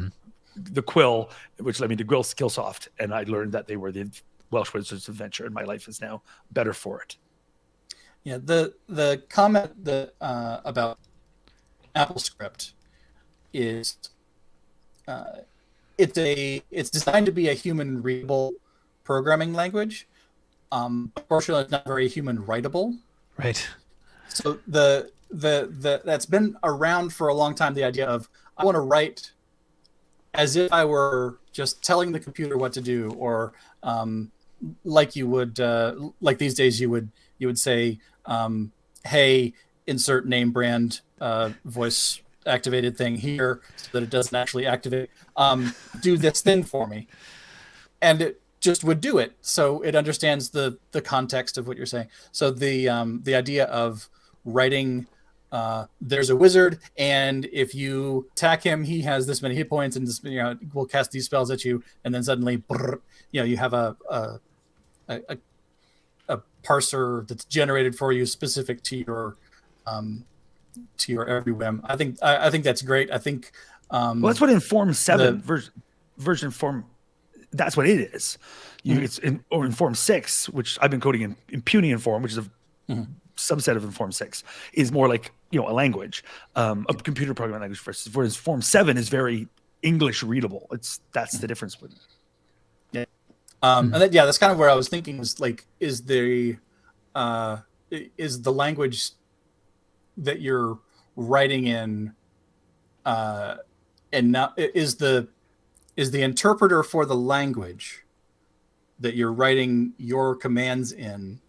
the Quill, which led me to Skillsoft. And I learned that they were the Welsh Wizards of Adventure, and my life is now better for it. Yeah, the comment that about AppleScript is it's designed to be a human readable programming language. Unfortunately, it's not very human writable. Right. So the that's been around for a long time. The idea of I want to write as if I were just telling the computer what to do, or like you would like these days you would say, hey, insert name brand voice activated thing here so that it doesn't actually activate. Do this thing for me, and it just would do it. So it understands the context of what you're saying. So the idea of writing, there's a wizard, and if you attack him, he has this many hit points, and this, will cast these spells at you, and then suddenly, you have a parser that's generated for you specific to your every whim. I think that's great. I think well, that's what Inform 7 version Inform. That's what it is. It's in Inform 6, which I've been coding in Puny Inform, which is a subset of Inform 6, is more like a language, a computer programming language. Whereas Inform 7 is very English readable. That's the difference with it. Yeah. And that's kind of where I was thinking, was like, is the language that you're writing in, and now is the interpreter for the language that you're writing your commands in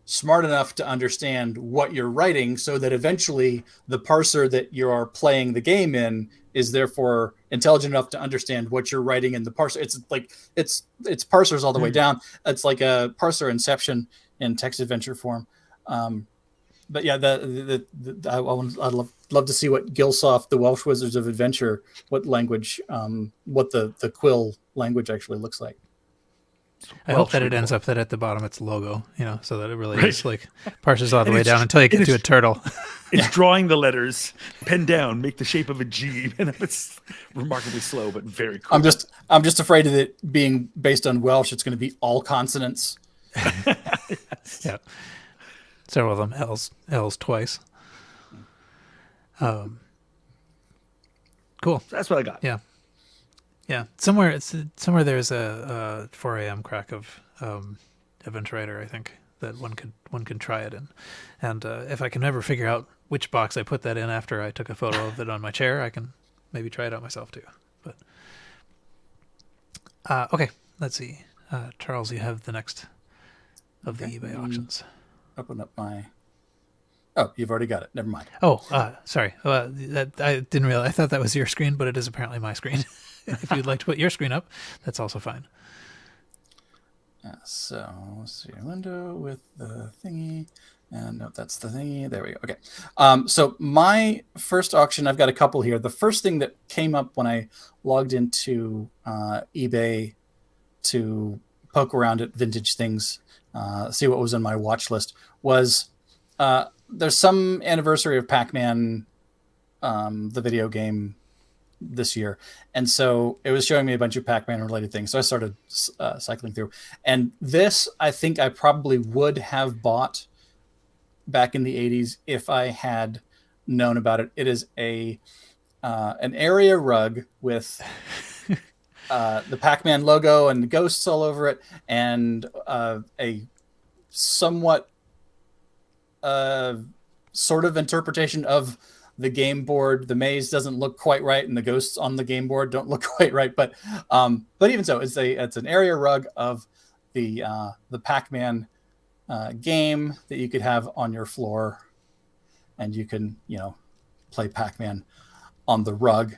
smart enough to understand what you're writing, so that eventually the parser that you are playing the game in is therefore intelligent enough to understand what you're writing in the parser. It's like it's parsers all the way down. It's like a parser inception in text adventure form. But yeah, I'd love to see what Gilsoft, the Welsh Wizards of Adventure, what language, what the Quill language actually looks like. I hope that it ends up that at the bottom it's logo, so that it really is like parses all the way down until you get to a turtle. It's drawing the letters, pen down, make the shape of a G, and it's remarkably slow but very cool. I'm just afraid of it being based on Welsh. It's going to be all consonants. Yes. Yeah, several of them L's twice. Cool. That's what I got. Yeah. Yeah, somewhere there's a 4 a.m. crack of Adventure Writer, I think, that one can try it in, and if I can ever figure out which box I put that in after I took a photo of it on my chair, I can maybe try it out myself too. But okay, let's see, Charles, you have the next of the eBay auctions. Open up my. Oh, you've already got it. Never mind. Oh, sorry. That I didn't realize. I thought that was your screen, but it is apparently my screen. If you'd like to put your screen up, that's also fine. So let's see, window with the thingy, and no, that's the thingy. There we go. Okay. So my first auction, I've got a couple here. The first thing that came up when I logged into eBay to poke around at vintage things, see what was on my watch list, was there's some anniversary of Pac-Man, the video game, this year, and so it was showing me a bunch of Pac-Man related things, so I started cycling through, and this I think I probably would have bought back in the 80s if I had known about it. It is an area rug with the Pac-Man logo and the ghosts all over it, and a somewhat sort of interpretation of the game board. The maze doesn't look quite right, and the ghosts on the game board don't look quite right. But even so, it's an area rug of the Pac-Man game that you could have on your floor, and you can play Pac-Man on the rug.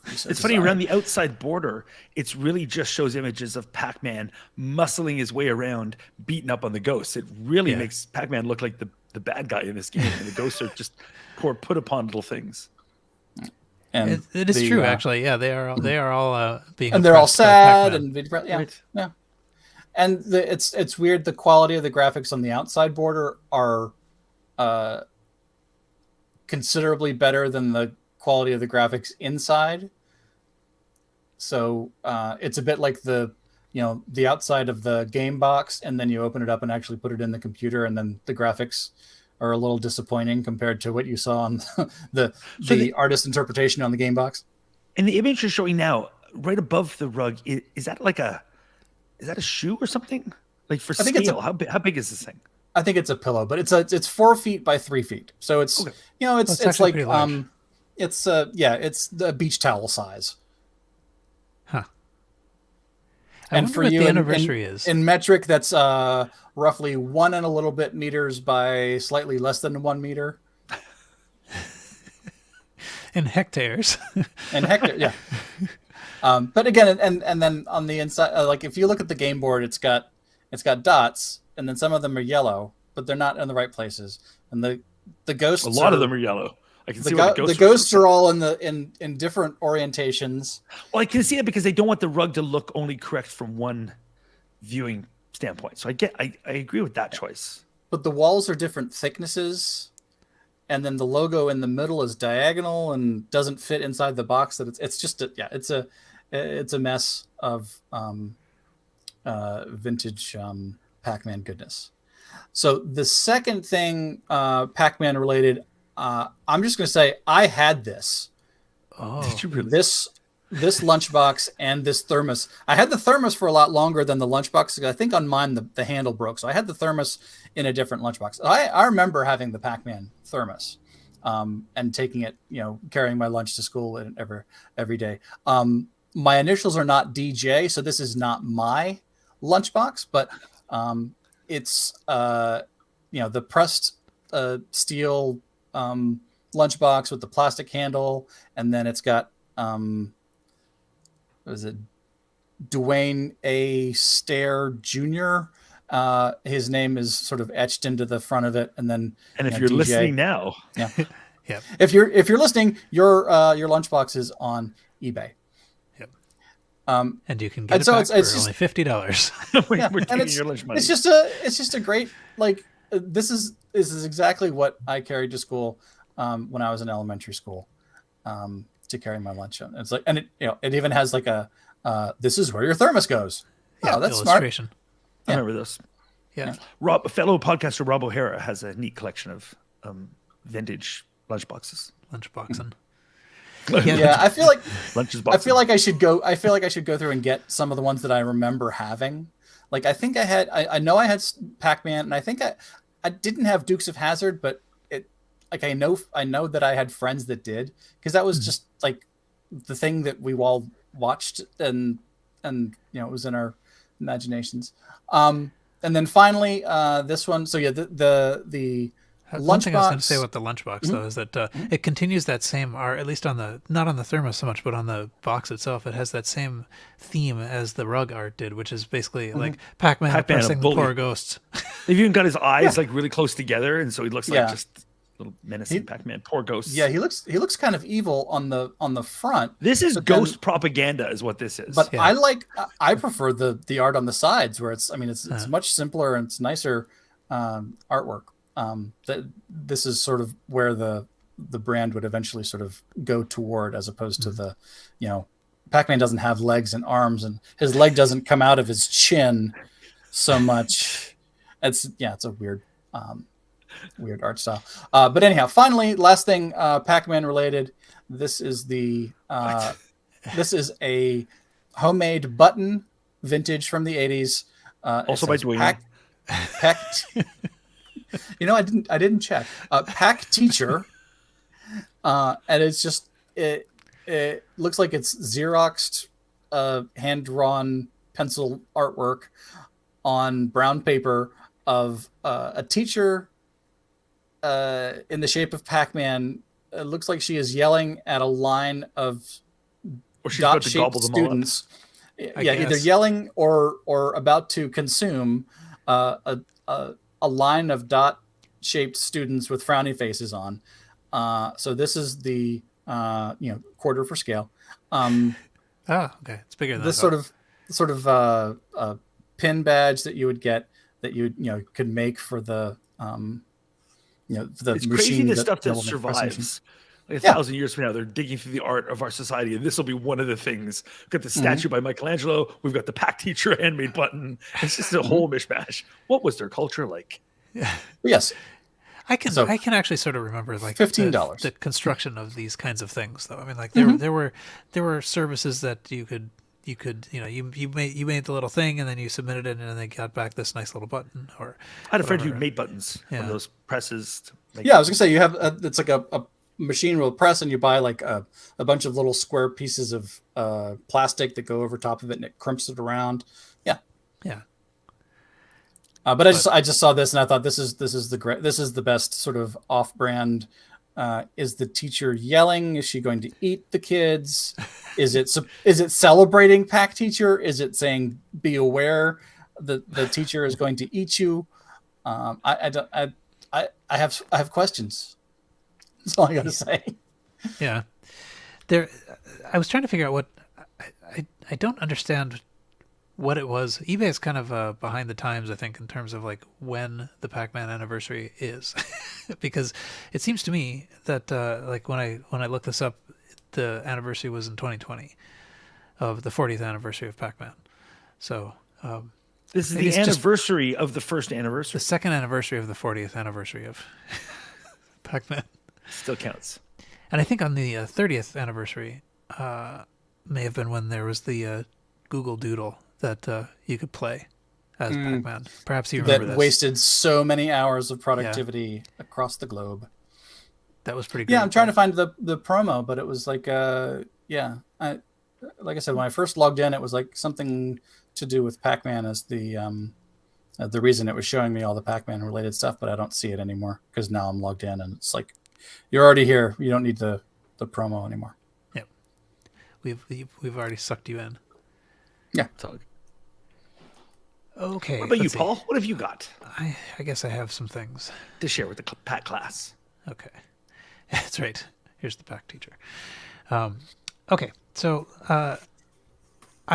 It's funny, around the outside border, it's really just shows images of Pac-Man muscling his way around, beating up on the ghosts. It really makes Pac-Man look like the bad guy in this game, and the ghosts are just put upon little things. And it is true, actually. Yeah, they are all being, and they're all sad and Right. yeah. And it's weird. The quality of the graphics on the outside border are considerably better than the quality of the graphics inside. So it's a bit like the outside of the game box, and then you open it up and actually put it in the computer, and then the graphics are a little disappointing compared to what you saw on the artist interpretation on the game box. And the image you're showing now, right above the rug, is that a shoe or something? Like for scale, how big is this thing? I think it's a pillow, but it's 4 feet by 3 feet. So it's Okay. It's like it's the beach towel size. Huh. And for you, the anniversary is in metric, that's roughly 1 and a little bit meters by slightly less than 1 meter. in hectares. Yeah. But again, and then on the inside, like if you look at the game board, it's got dots, and then some of them are yellow, but they're not in the right places. And the ghosts, A lot of them are yellow. I can see the ghosts are all in different orientations. Well, I can see it because they don't want the rug to look only correct from one viewing standpoint. So I agree with that choice. But the walls are different thicknesses, and then the logo in the middle is diagonal and doesn't fit inside the box. That it's a mess of vintage Pac-Man goodness. So the second thing, Pac-Man related, I'm just going to say I had this. Oh, Did you really? This lunchbox and this thermos. I had the thermos for a lot longer than the lunchbox. I think on mine the handle broke, so I had the thermos in a different lunchbox. I remember having the Pac-Man thermos, and taking it, carrying my lunch to school every day. My initials are not DJ, so this is not my lunchbox, but it's the pressed steel lunchbox with the plastic handle, and then it's got what is it, Dwayne A. Stair Jr. His name is sort of etched into the front of it, and then if you're DJ. listening now, yeah, yeah. If you're listening, your lunchbox is on eBay. Yep. And you can get it back for only $50. we're taking your lunch money. It's just a great, like, this is exactly what I carried to school when I was in elementary school, to carry my lunch on. It's like, and it even has like a this is where your thermos goes. Yeah, that's illustration. smart. I remember this. Yeah. Fellow podcaster Rob O'Hara has a neat collection of vintage lunchboxes. Lunchboxing. Yeah, I feel like Lunches I feel like I should go through and get some of the ones that I remember having. Like I think I know I had Pac-Man, and I think I didn't have Dukes of Hazzard, but I know that I had friends that did, because that was just like the thing that we all watched, and it was in our imaginations. And then finally this one. So yeah, the One thing I was going lunchbox. to say about the lunchbox, though, is that it continues that same, or at least not on the thermos so much, but on the box itself, it has that same theme as the rug art did, which is basically like Pac-Man pressing the poor ghosts. They've even got his eyes like really close together, and so he looks like just little menacing Pac-Man. Poor ghosts. Yeah, he looks kind of evil on the front. This is ghost propaganda, is what this is. But I prefer the art on the sides, where it's much simpler and it's nicer artwork. This is sort of where the brand would eventually sort of go toward, as opposed to the, Pac-Man doesn't have legs and arms, and his leg doesn't come out of his chin so much. It's a weird art style. But anyhow, finally, last thing, Pac-Man related. This is this is a homemade button, vintage from the 80s. Also by Dwayne. I didn't check. Pack teacher, and it's just it looks like it's Xeroxed, hand drawn pencil artwork on brown paper of a teacher in the shape of Pac-Man. It looks like she is yelling at a line of Or she's about to dot-shaped gobble them all up. students. I Either guess. yelling or about to consume a line of dot-shaped students with frowny faces on. So this is the quarter for scale. Oh, okay. It's bigger than This I thought. sort of pin badge that you would get that you could make for the for the It's machine. crazy the stuff that will make pressing machine. survives. Like Yeah. 1,000 years from now, they're digging through the art of our society, and this will be one of the things. We've got the statue by Michelangelo. We've got the Pack Teacher handmade button. It's just a whole mishmash. What was their culture like? Yes. I can So, actually sort of remember like $15. the construction of these kinds of things, though. I mean, like there were services that you made the little thing and then you submitted it and then they got back this nice little button. Or I had a friend who whatever. made buttons Yeah. on those presses. To make Yeah, I was gonna say you have it's like a machine will press and you buy like a bunch of little square pieces of plastic that go over top of it and it crimps it around. Yeah. Yeah. But I just saw this and I thought this is the best sort of off-brand. Is the teacher yelling? Is she going to eat the kids? Is it celebrating Pack Teacher? Is it saying be aware the teacher is going to eat you? I have questions. That's all I got to say. Yeah. I was trying to figure out what I don't understand what it was. eBay is kind of behind the times, I think, in terms of like when the Pac-Man anniversary is, because it seems to me that like when I looked this up, the anniversary was in 2020 of the 40th anniversary of Pac-Man. So This is Maybe the it's just- anniversary of the first the anniversary. second anniversary of the 40th anniversary of Pac-Man. Still counts. And I think on the 30th anniversary may have been when there was the Google Doodle that you could play as Pac-Man. Perhaps you remember That this. wasted so many hours of productivity across the globe. That was pretty good. Yeah, I'm trying to find the promo, but it was like like I said, when I first logged in, it was like something to do with Pac-Man as the reason it was showing me all the Pac-Man related stuff, but I don't see it anymore because now I'm logged in and it's like you're already here. You don't need the promo anymore. Yep. We've already sucked you in. Yeah. It's all good. Okay. What about you, let's see. Paul? What have you got I guess I have some things. to share with the Pat class? Okay. That's right. Here's the Pac Teacher. Okay. So I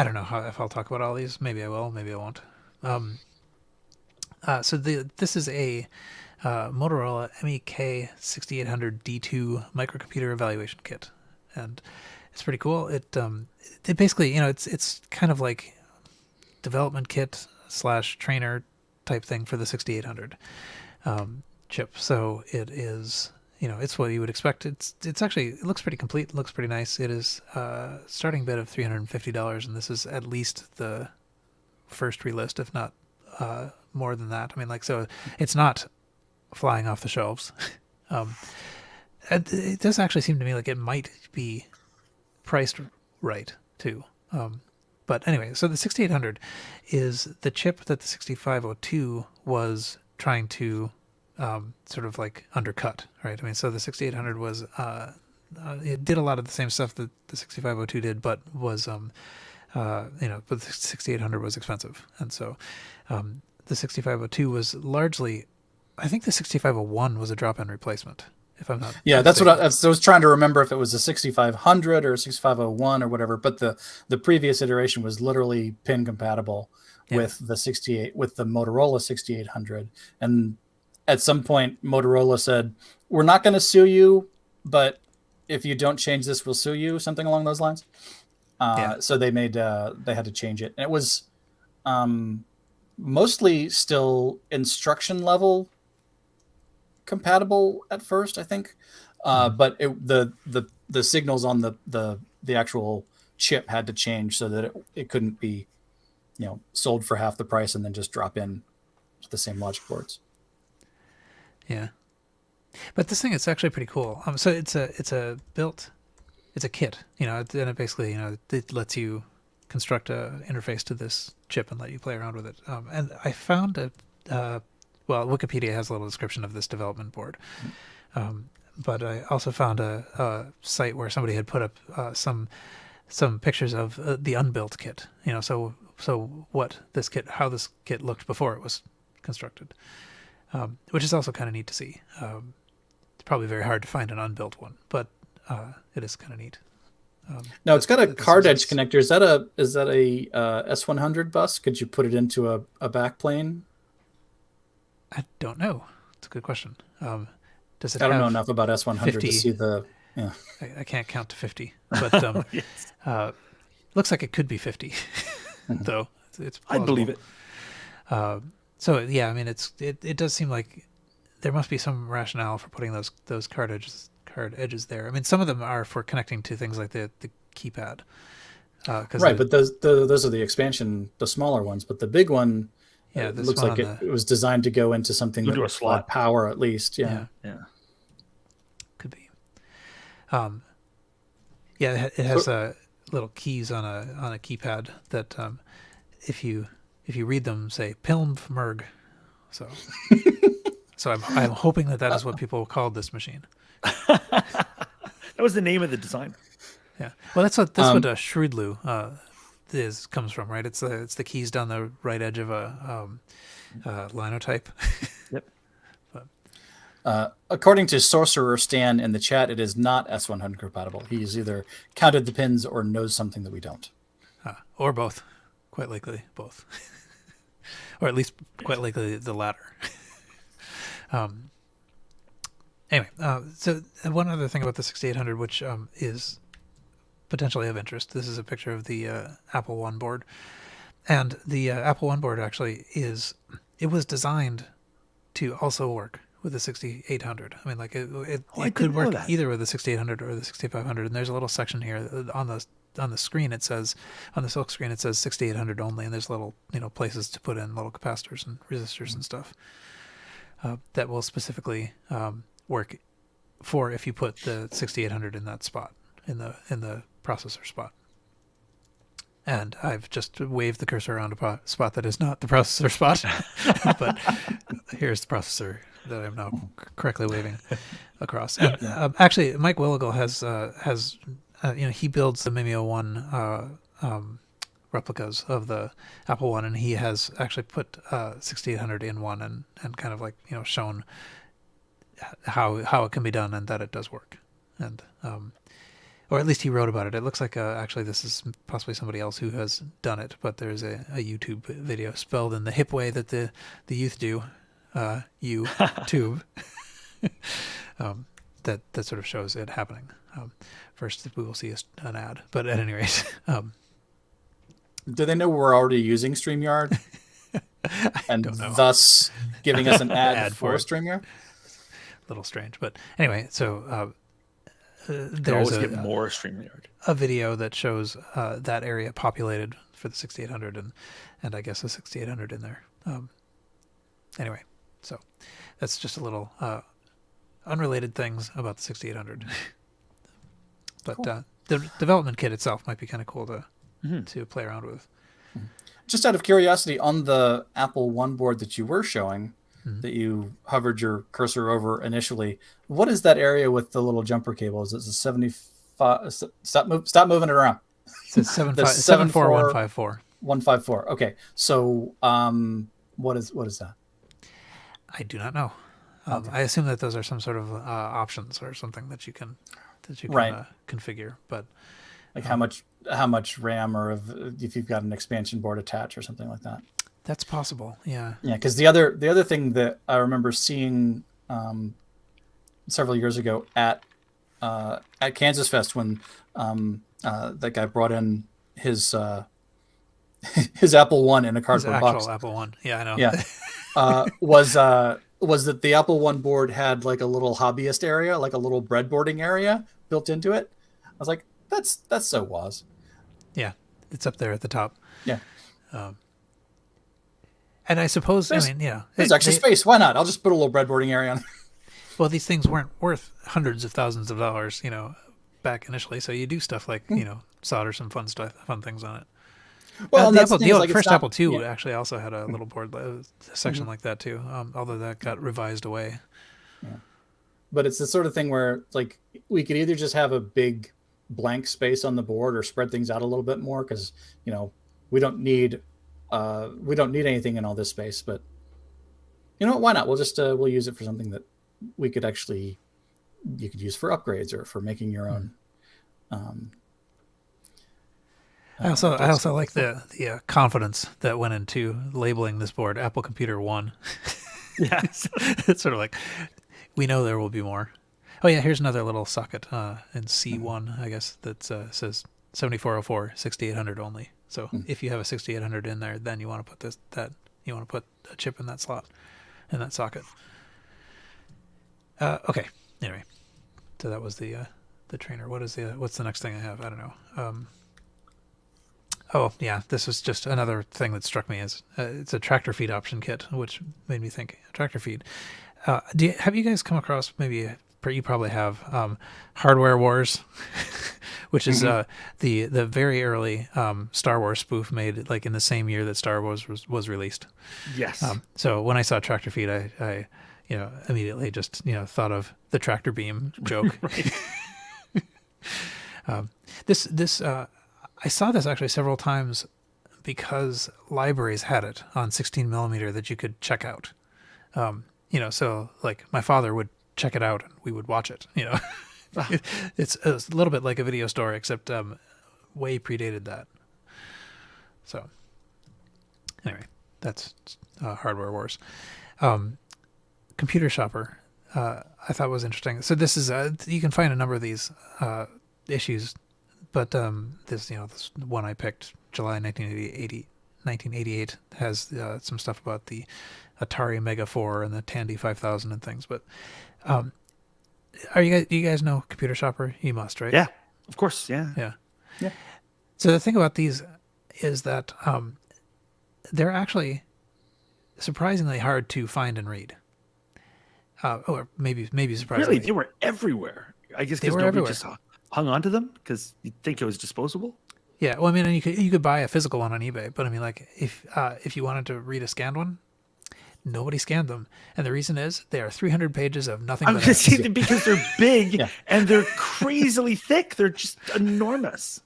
don't know if I'll talk about all these. Maybe I will. Maybe I won't. So this is a Motorola MEK 6800 D2 microcomputer evaluation kit, and it's pretty cool. It basically, it's kind of like development kit / trainer type thing for the 6800 chip. So it is, it's what you would expect. It's actually, it looks pretty complete. It looks pretty nice. It is starting bid of $350, and this is at least the first relist, if not more than that. I mean, like, so it's not flying off the shelves. It does actually seem to me like it might be priced right too. But anyway, so the 6800 is the chip that the 6502 was trying to sort of like undercut, right? I mean, so the 6800 was it did a lot of the same stuff that the 6502 did, but was but the 6800 was expensive, and so the 6502 was largely, I think the 6501 was a drop-in replacement, if I'm not That's mistaken. what I was trying to remember if it was a 6500 or a 6501 or whatever. But the previous iteration was literally pin compatible with the Motorola 6800. And at some point, Motorola said, "We're not going to sue you, but if you don't change this, we'll sue you." Something along those lines. So they had to change it, and it was mostly still instruction level compatible at first, I think, but the signals on the actual chip had to change so that it couldn't be sold for half the price and then just drop in to the same logic boards. Yeah. But this thing is actually pretty cool. So it's a kit, and it basically, it lets you construct a interface to this chip and let you play around with it. And I found Wikipedia has a little description of this development board. But I also found a site where somebody had put up some pictures of the unbuilt kit. So how this kit looked before it was constructed, which is also kind of neat to see. It's probably very hard to find an unbuilt one, but it is kind of neat. Now it's got a card edge connector. Is that a S100 bus? Could you put it into a backplane? I don't know. It's a good question. Does it? I don't know enough about S100 50? To see the. Yeah. I can't count to 50, but Yes. looks like it could be 50, though. It's I believe it. So yeah, I mean, it does seem like there must be some rationale for putting those card edges there. I mean, some of them are for connecting to things like the keypad. Right, but those are the smaller ones. But the big one, yeah, it looks like it was designed to go into something that would slot power at least. Yeah. Could be. It has little keys on a keypad that if you read them say Pilm Merg. So I'm hoping that is what people called this machine. That was the name of the design. Yeah. Well, that's what Shrewdloo comes from, right? It's the keys down the right edge of a linotype. Yep. According to Sorcerer Stan in the chat, it is not S100 compatible. He's either counted the pins or knows something that we don't. Or both. Quite likely both. Or at least quite likely the latter. Anyway, so one other thing about the 6800, which is potentially of interest. This is a picture of the Apple One board. And the Apple One board actually it was designed to also work with the 6800. I mean, like it could work either with the 6800 or the 6500. And there's a little section here on the screen. It says on the silk screen it says 6800 only, and there's little places to put in little capacitors and resistors and stuff that will specifically work for if you put the 6800 in that spot in the processor spot. And I've just waved the cursor around a spot that is not the processor spot, but here's the processor that I'm now correctly waving across. And, actually, Mike Willigal has he builds the Mimeo One replicas of the Apple One, and he has actually put 6800 in one and kind of like shown how it can be done and that it does work, and or at least he wrote about it. It looks like actually this is possibly somebody else who has done it, but there's a YouTube video spelled in the hip way that the youth do, YouTube, that sort of shows it happening. First, we will see an ad, but at any rate, do they know we're already using StreamYard, and thus giving us an ad for StreamYard? A little strange, but anyway, so. There's always get more StreamYard. A video that shows that area populated for the 6800 and I guess the 6800 in there. Anyway, so that's just a little unrelated things about the 6800. But cool. The development kit itself might be kind of cool to play around with. Just out of curiosity, on the Apple One board that you were showing, that you hovered your cursor over initially, what is that area with the little jumper cable? Is it a 75? Stop moving it around. It's 74154. 154. Okay, so what is that? I do not know. Okay. I assume that those are some sort of options or something that you can configure. But like how much RAM, or if you've got an expansion board attached or something like that. That's possible, yeah. Yeah, because the other thing that I remember seeing several years ago at Kansas Fest when that guy brought in his Apple One in a cardboard box. His actual Apple One, yeah, I know. Yeah, was that the Apple One board had like a little hobbyist area, like a little breadboarding area built into it. I was like, that's so Woz. Yeah, it's up there at the top. Yeah. And I suppose, there's actually space. Why not? I'll just put a little breadboarding area on. well, these things weren't worth hundreds of thousands of dollars, back initially. So you do stuff like solder some fun things on it. Well, and that's the like, first not, Apple II yeah. actually also had a little board section like that too, although that got revised away. Yeah. But it's the sort of thing where like we could either just have a big blank space on the board or spread things out a little bit more because we don't need anything in all this space. But why not? We'll use it for something that we could actually you could use for upgrades or for making your own. I also like the confidence that went into labeling this board Apple Computer 1. Yes. It's sort of like, we know there will be more. Oh yeah, here's another little socket in C1, I guess, that says 7404, 6800 only. So if you have a 6800 in there, then you want to put you want to put a chip in that slot, in that socket. Okay. Anyway, so that was the trainer. What's the next thing I have? I don't know. Oh yeah, this was just another thing that struck me as it's a tractor feed option kit, which made me think tractor feed. Have you guys come across, maybe you probably have, Hardware Wars, which is the very early Star Wars spoof made like in the same year that Star Wars was released. Yes. So when I saw tractor feed, I immediately just thought of the tractor beam joke. I saw this actually several times because libraries had it on 16 millimeter that you could check out. So like my father would check it out and we would watch it. It's a little bit like a video store, except way predated that. So anyway, that's Hardware Wars. Computer Shopper, I thought was interesting. So this is you can find a number of these issues. But this one I picked, July 1988, has some stuff about the Atari Mega 4 and the Tandy 5000 and things. But do you guys know Computer Shopper? You must, right? Yeah, of course. Yeah. Yeah. So the thing about these is that they're actually surprisingly hard to find and read. Or maybe surprisingly. Really, they were everywhere. I guess They because were nobody everywhere. just hung on to them because you'd think it was disposable. Yeah, well, I mean, and you could buy a physical one on eBay, but I mean, like if you wanted to read a scanned one, nobody scanned them, and the reason is they are 300 pages of nothing. I'm but gonna ads. say that because they're big Yeah. and they're crazily thick. They're just enormous.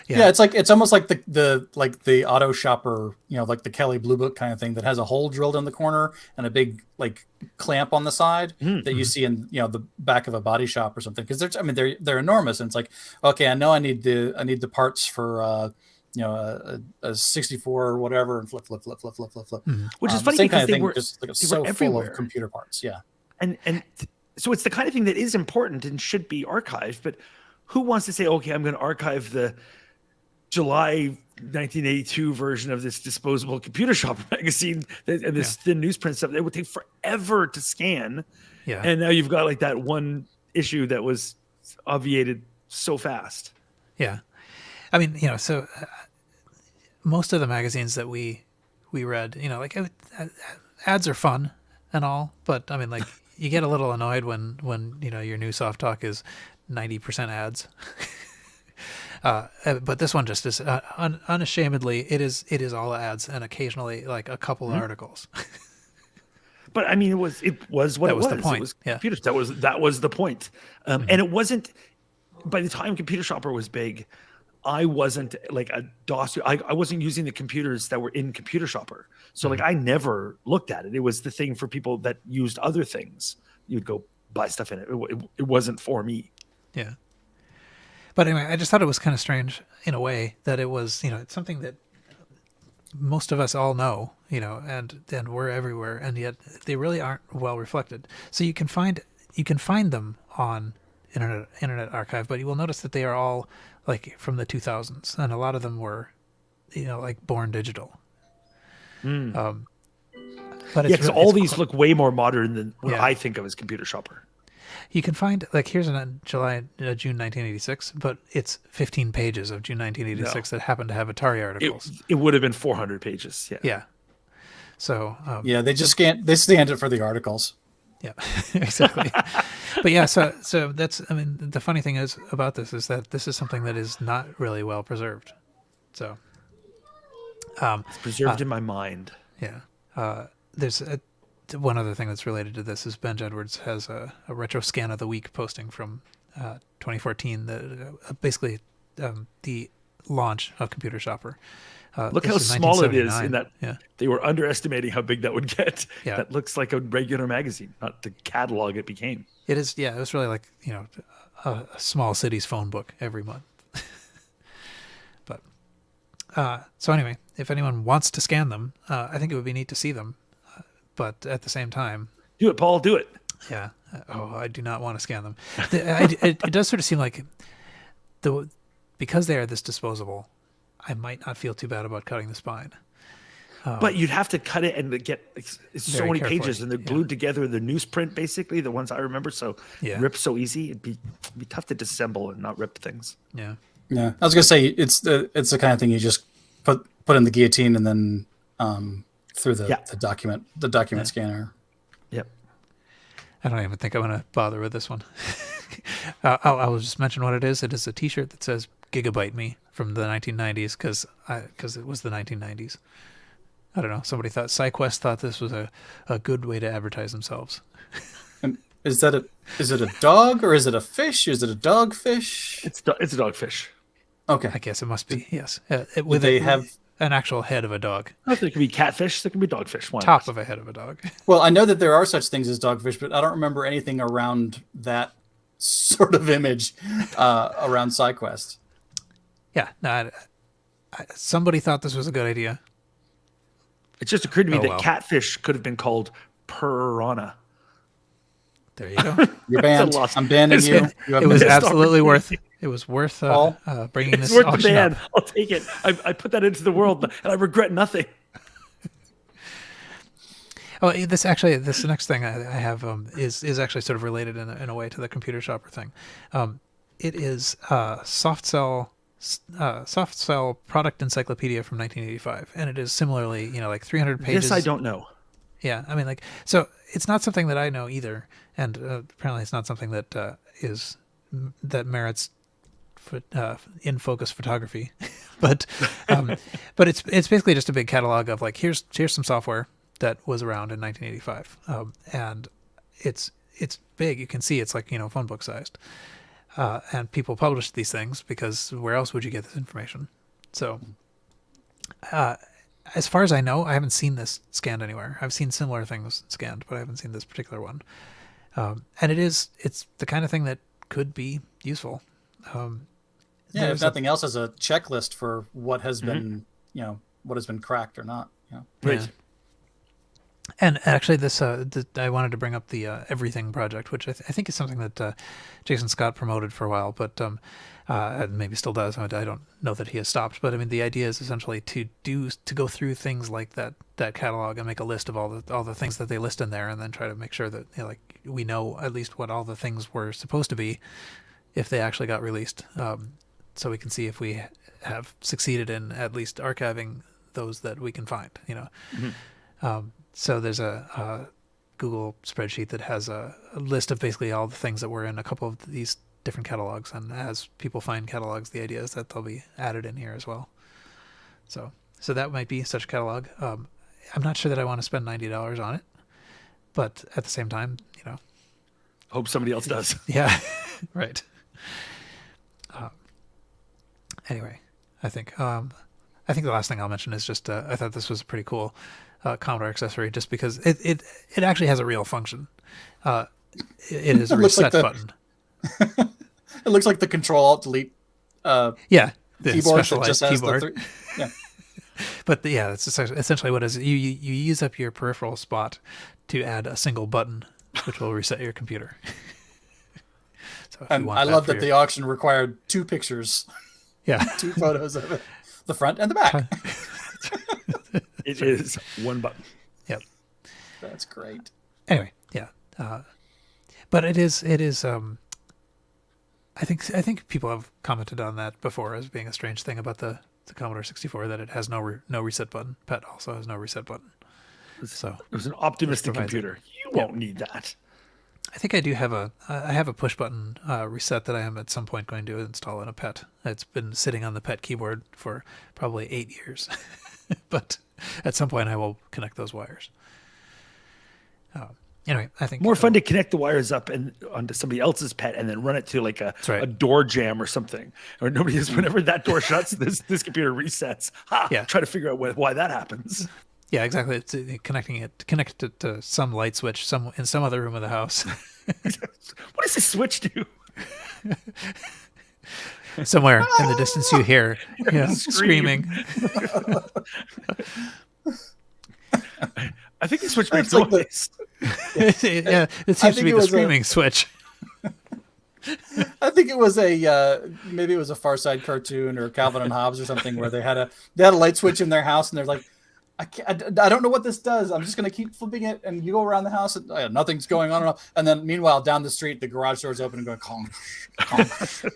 Yeah, it's almost like the auto shopper, like the Kelly Blue Book kind of thing that has a hole drilled in the corner and a big like clamp on the side that you see in the back of a body shop or something. Because they're enormous, and it's like, okay, I know I need the parts for a 64 or whatever, and flip. Which is funny same because kind of they thing, were just like they so were full everywhere. of computer parts. Yeah, And so it's the kind of thing that is important and should be archived. But who wants to say, okay, I'm going to archive the July 1982 version of this disposable Computer Shopper magazine and this thin newsprint stuff? It would take forever to scan. Yeah. And now you've got like that one issue that was obviated so fast. Yeah. I mean, so most of the magazines that we read, like ads are fun and all, but I mean, like you get a little annoyed when your new soft talk is 90% ads. But this one just is unashamedly, it is all ads and occasionally like a couple articles. But I mean, it was what That it was was. the point. It was Yeah. computers. That was the point. And it wasn't. By the time Computer Shopper was big, I wasn't like a DOS. I wasn't using the computers that were in Computer Shopper. So like I never looked at it. It was the thing for people that used other things. You'd go buy stuff in it. It wasn't for me. Yeah. But anyway, I just thought it was kind of strange in a way that it was, it's something that most of us all know, and we're everywhere, and yet they really aren't well reflected. So you can find them on Internet Archive, but you will notice that they are all like from the 2000s, and a lot of them were, like born digital. But Yeah, because all these look way more modern than what I think of as Computer Shopper. You can find, like, here's June 1986, but it's 15 pages of June 1986 that happen to have Atari articles. It would have been 400 pages. Yeah. Yeah. So they just scanned it for the articles. Yeah, exactly. But yeah, so that's, I mean, the funny thing is about this is that this is something that is not really well preserved. So, It's preserved in my mind. yeah. There's one other thing that's related to this is Benj Edwards has a retro scan of the week posting from 2014, basically the launch of Computer Shopper. Look This how was small it is 1979. in that Yeah. they were underestimating how big that would get. Yeah. That looks like a regular magazine, not the catalog it became. It is, yeah, it was really like, a small city's phone book every month. But, so anyway, if anyone wants to scan them, I think it would be neat to see them. But at the same time, Do it, Paul. Do it. yeah, I do not want to scan them. It does sort of seem like, because they are this disposable, I might not feel too bad about cutting the spine. But you'd have to cut it and it's so Very many carefully, pages, and they're yeah. glued together in the newsprint, basically, the ones I remember. So Yeah. rip so easy. It'd be tough to disassemble and not rip things. Yeah. Yeah, I was gonna say it's the kind of thing you just put in the guillotine and then through the document scanner. Yep. I don't even think I'm going to bother with this one. I'll just mention what it is. It is a T-shirt that says "Gigabyte Me" from the 1990s because it was the 1990s. I don't know. Somebody thought SciQuest thought this was a good way to advertise themselves. And is it a dog or is it a fish? Is it a dogfish? It's a dogfish. Okay. I guess it must be, yes. They have an actual head of a dog, There can be catfish. There can be dogfish. Why top not? of a head of a dog. Well, I know that there are such things as dogfish, but I don't remember anything around that sort of image around SciQuest. Yeah, no, somebody thought this was a good idea. It just occurred to me Oh, that well. catfish could have been called piranha. There you go. You're banned. loss. I'm banning you. You have It was missed absolutely opportunity. worth Paul? bringing It's this worth the auction ban. up. I'll take it. I put that into the world, and I regret nothing. Oh, this next thing I have is actually sort of related in a way to the Computer Shopper thing. It is soft cell product encyclopedia from 1985, and it is similarly like 300 pages. This I don't know. Yeah, I mean, so it's not something that I know either, and apparently it's not something that that merits in focus photography, but it's basically just a big catalog of here's some software that was around in 1985, and it's big. You can see it's phone book sized, and people publish these things because where else would you get this information? So. As far as I know, I haven't seen this scanned anywhere. I've seen similar things scanned, but I haven't seen this particular one. And it's the kind of thing that could be useful. if nothing else, as a checklist for what has been, what has been cracked or not. Right. Yeah. And actually, I wanted to bring up the Everything project, which I think is something that Jason Scott promoted for a while, but and maybe still does. I don't know that he has stopped, but I mean, the idea is essentially to go through things like that catalog and make a list of all the things that they list in there, and then try to make sure that we know at least what all the things were supposed to be if they actually got released, so we can see if we have succeeded in at least archiving those that we can find. So there's a Google spreadsheet that has a list of basically all the things that were in a couple of these different catalogs, and as people find catalogs, the idea is that they'll be added in here as well. So that might be such a catalog. I'm not sure that I want to spend $90 on it, but at the same time, Hope somebody else does. yeah, right. Anyway, I think the last thing I'll mention is just I thought this was a pretty cool Commodore accessory, just because it actually has a real function. It is a reset button. It looks like the Control-Alt-Delete Yeah, the keyboard that specialized just has keyboard. yeah. But that's essentially what it is. You use up your peripheral spot to add a single button, which will reset your computer. So And I love that the auction required two pictures, yeah. two photos of it, the front and the back. It is one button. Yep. That's great. Anyway, yeah. But it is. I think people have commented on that before as being a strange thing about the Commodore 64, that it has no reset button. PET also has no reset button. So It was an optimistic provides computer. You won't need that. I think I do have I have a push button reset that I am at some point going to install on a pet. It's been sitting on the pet keyboard for probably 8 years, but at some point I will connect those wires. Anyway, I think More fun to connect the wires up and onto somebody else's pet and then run it to like a door jam or something. Or nobody is, whenever that door shuts, this computer resets. Yeah. Try to figure out why that happens. Yeah, exactly. It's connected it to some light switch in some other room of the house. What does this switch do? Somewhere in the distance you hear screaming. I think the switch makes noise. Yeah, it seems to be the screaming switch. I think it was maybe it was a Far Side cartoon or Calvin and Hobbes or something where they had a light switch in their house and they're like, I don't know what this does. I'm just going to keep flipping it. And you go around the house and nothing's going on. And then meanwhile, down the street, the garage door's open and going conk, conk,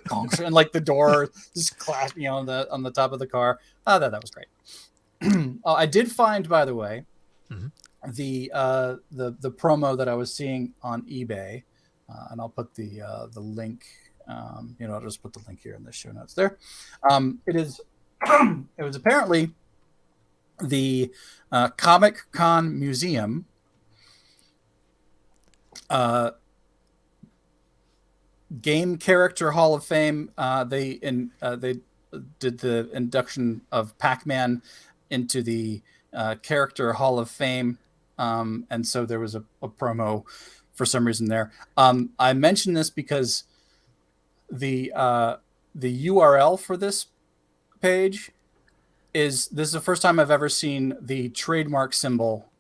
conk. And like the door just clashing on the top of the car. That was great. I did find, by the way, the promo that I was seeing on eBay. And I'll put the link, I'll just put the link here in the show notes there. It was apparently the Comic Con Museum Game Character Hall of Fame. They did the induction of Pac-Man into the Character Hall of Fame, and so there was a promo for some reason there. I mentioned this because the URL for this page is the first time I've ever seen the trademark symbol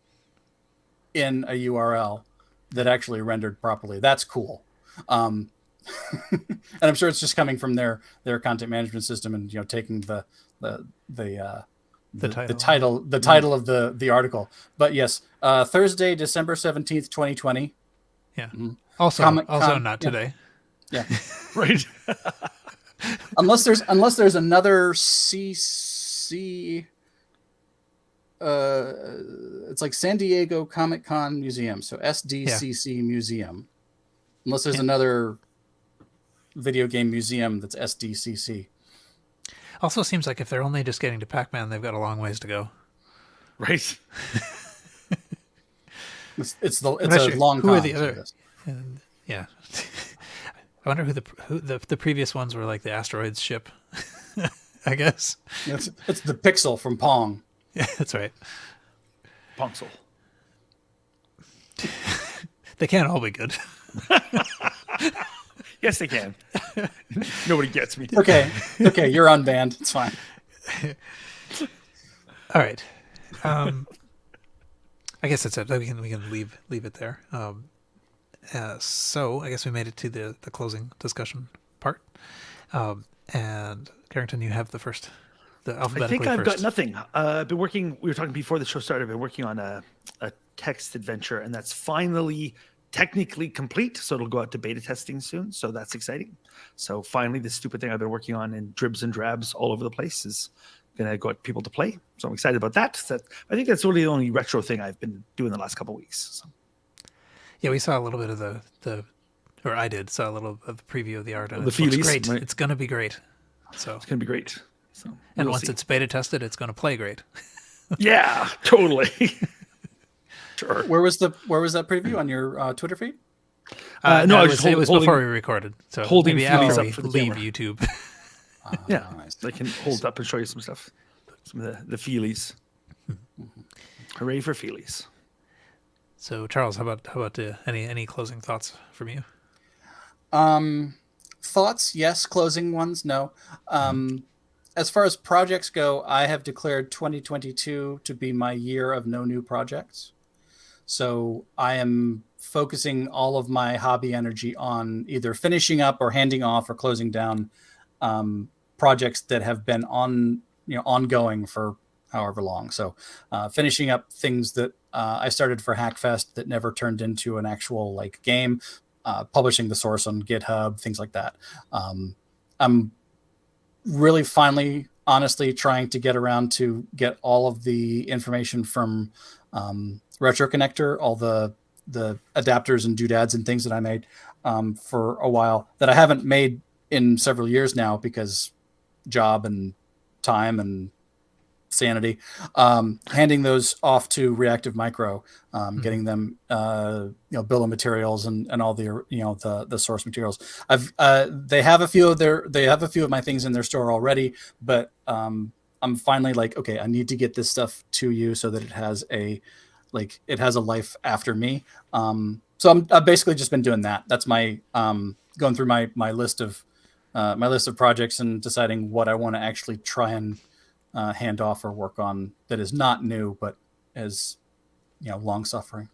in a URL that actually rendered properly. That's cool. And I'm sure it's just coming from their content management system and taking the title of the article. But yes, Thursday, December 17th, 2020. Yeah. Also not today. Yeah. Right. unless there's another CC. It's like San Diego Comic Con Museum, so SDCC Museum. Unless there's another video game museum that's SDCC. Also seems like if they're only just getting to Pac-Man, they've got a long ways to go. Right. It's a long. Who are the other? Yeah. I wonder who the previous ones were, like the asteroids ship. I guess. It's the Pixel from Pong. Yeah, that's right. Pongsul. They can't all be good. Yes, they can. Nobody gets me. Okay, you're unbanned. It's fine. All right. I guess that's it. We can leave it there. So I guess we made it to the closing discussion part. And Carrington, you have the alphabetically I think I've first. got nothing. I've been working. We were talking before the show started. I've been working on a text adventure, and that's finally technically complete. So it'll go out to beta testing soon. So that's exciting. So finally, this stupid thing I've been working on in dribs and drabs all over the place is going to go out to people to play. So I'm excited about that. I think that's really the only retro thing I've been doing the last couple of weeks. So. Yeah, we saw a little bit of or I saw a little of the preview of the art, and the it looks feelies, great. right? It's going to be great. So it's going to be great. So and once it's beta tested, it's going to play great. Yeah, totally. Sure. Where was that preview on your Twitter feed? No, it was before we recorded. So holding maybe after we up for the leave camera. YouTube. Yeah, nice. I can hold up and show you some stuff. Some of the feelies. Hooray for feelies. So Charles, how about any closing thoughts from you? Thoughts, yes. Closing ones, no. As far as projects go, I have declared 2022 to be my year of no new projects. So I am focusing all of my hobby energy on either finishing up or handing off or closing down projects that have been ongoing for however long. So finishing up things that I started for Hackfest that never turned into an actual game, publishing the source on GitHub, things like that. I'm really finally, honestly, trying to get around to get all of the information from Retroconnector, all the the adapters and doodads and things that I made for a while that I haven't made in several years now because job and time and sanity, handing those off to Reactive Micro, getting them, bill of materials and all the, the source materials. They have a few of my things in their store already, but I'm finally like, okay, I need to get this stuff to you so that it has a life after me. So I've basically just been doing that. That's my going through my list of projects and deciding what I want to actually try and hand off or work on that is not new but is long suffering.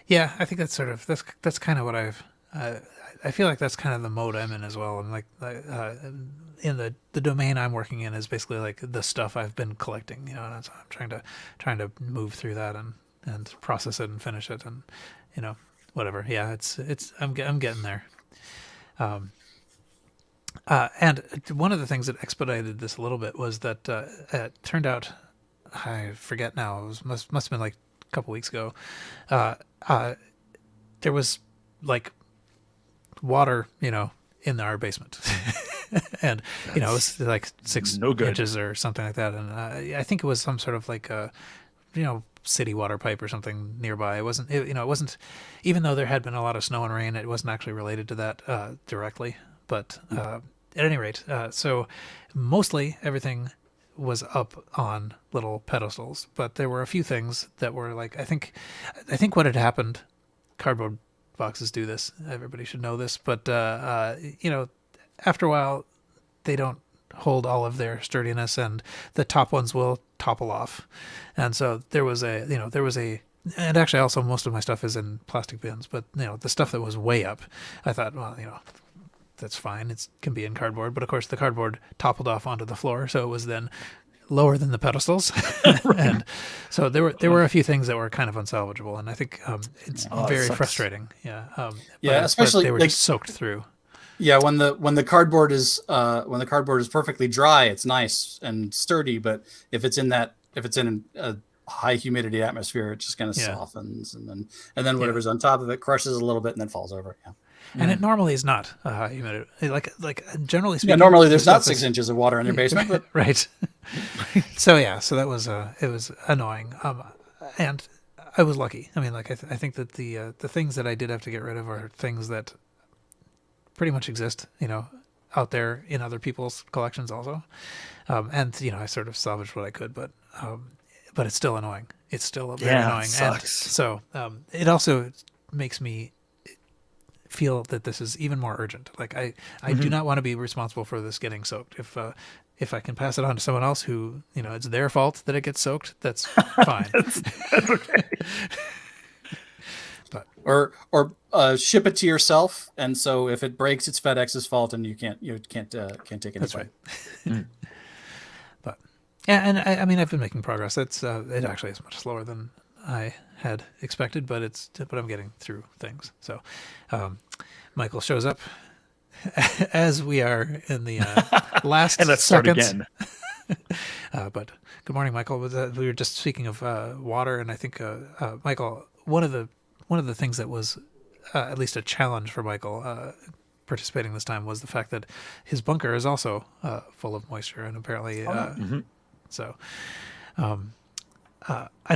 Yeah, I think that's sort of that's kind of what I feel like that's kind of the mode I'm in as well. And like in the domain I'm working in is basically like the stuff I've been collecting, and I'm trying to move through that and process it and finish it and whatever. Yeah, I'm getting there. And one of the things that expedited this a little bit was that it turned out, I forget now, it must have been like a couple weeks ago, there was like water, in our basement. And, it was like 6 inches or something like that. And I think it was some sort of like city water pipe or something nearby. It wasn't, it wasn't, even though there had been a lot of snow and rain, it wasn't actually related to that directly. But at any rate, so mostly everything was up on little pedestals, but there were a few things that were like, I think what had happened, cardboard boxes do this, everybody should know this, but after a while they don't hold all of their sturdiness and the top ones will topple off. And so there was and actually also most of my stuff is in plastic bins, but the stuff that was way up, I thought, well, that's fine. It can be in cardboard, but of course the cardboard toppled off onto the floor, so it was then lower than the pedestals. And so there were a few things that were kind of unsalvageable, and I think it's very frustrating. Yeah. Especially they were just soaked through. Yeah, when the cardboard is perfectly dry, it's nice and sturdy. But if it's in a high humidity atmosphere, it just kind of softens, and then whatever's on top of it crushes a little bit and then falls over. Yeah. And it normally is not high humidity. Like generally speaking. Yeah, normally there's not 6 inches of water in your basement. But... Right. So that was it was annoying. And I was lucky. I mean, like I think that the things that I did have to get rid of are things that pretty much exist, out there in other people's collections also. And I sort of salvaged what I could, but it's still annoying. It's still very annoying. It and sucks. so it also makes me feel that this is even more urgent. Like I do not want to be responsible for this getting soaked. If I can pass it on to someone else who, it's their fault that it gets soaked, that's fine. that's okay. But or ship it to yourself, and so if it breaks, it's FedEx's fault, and you can't take any. That's right. But yeah, and I mean I've been making progress. It actually is much slower than I had expected, but I'm getting through things. So Michael shows up as we are in the last and let's seconds. start again. But good morning, Michael. We were just speaking of water, and I think Michael, one of the things that was at least a challenge for Michael participating this time was the fact that his bunker is also full of moisture, and apparently so. I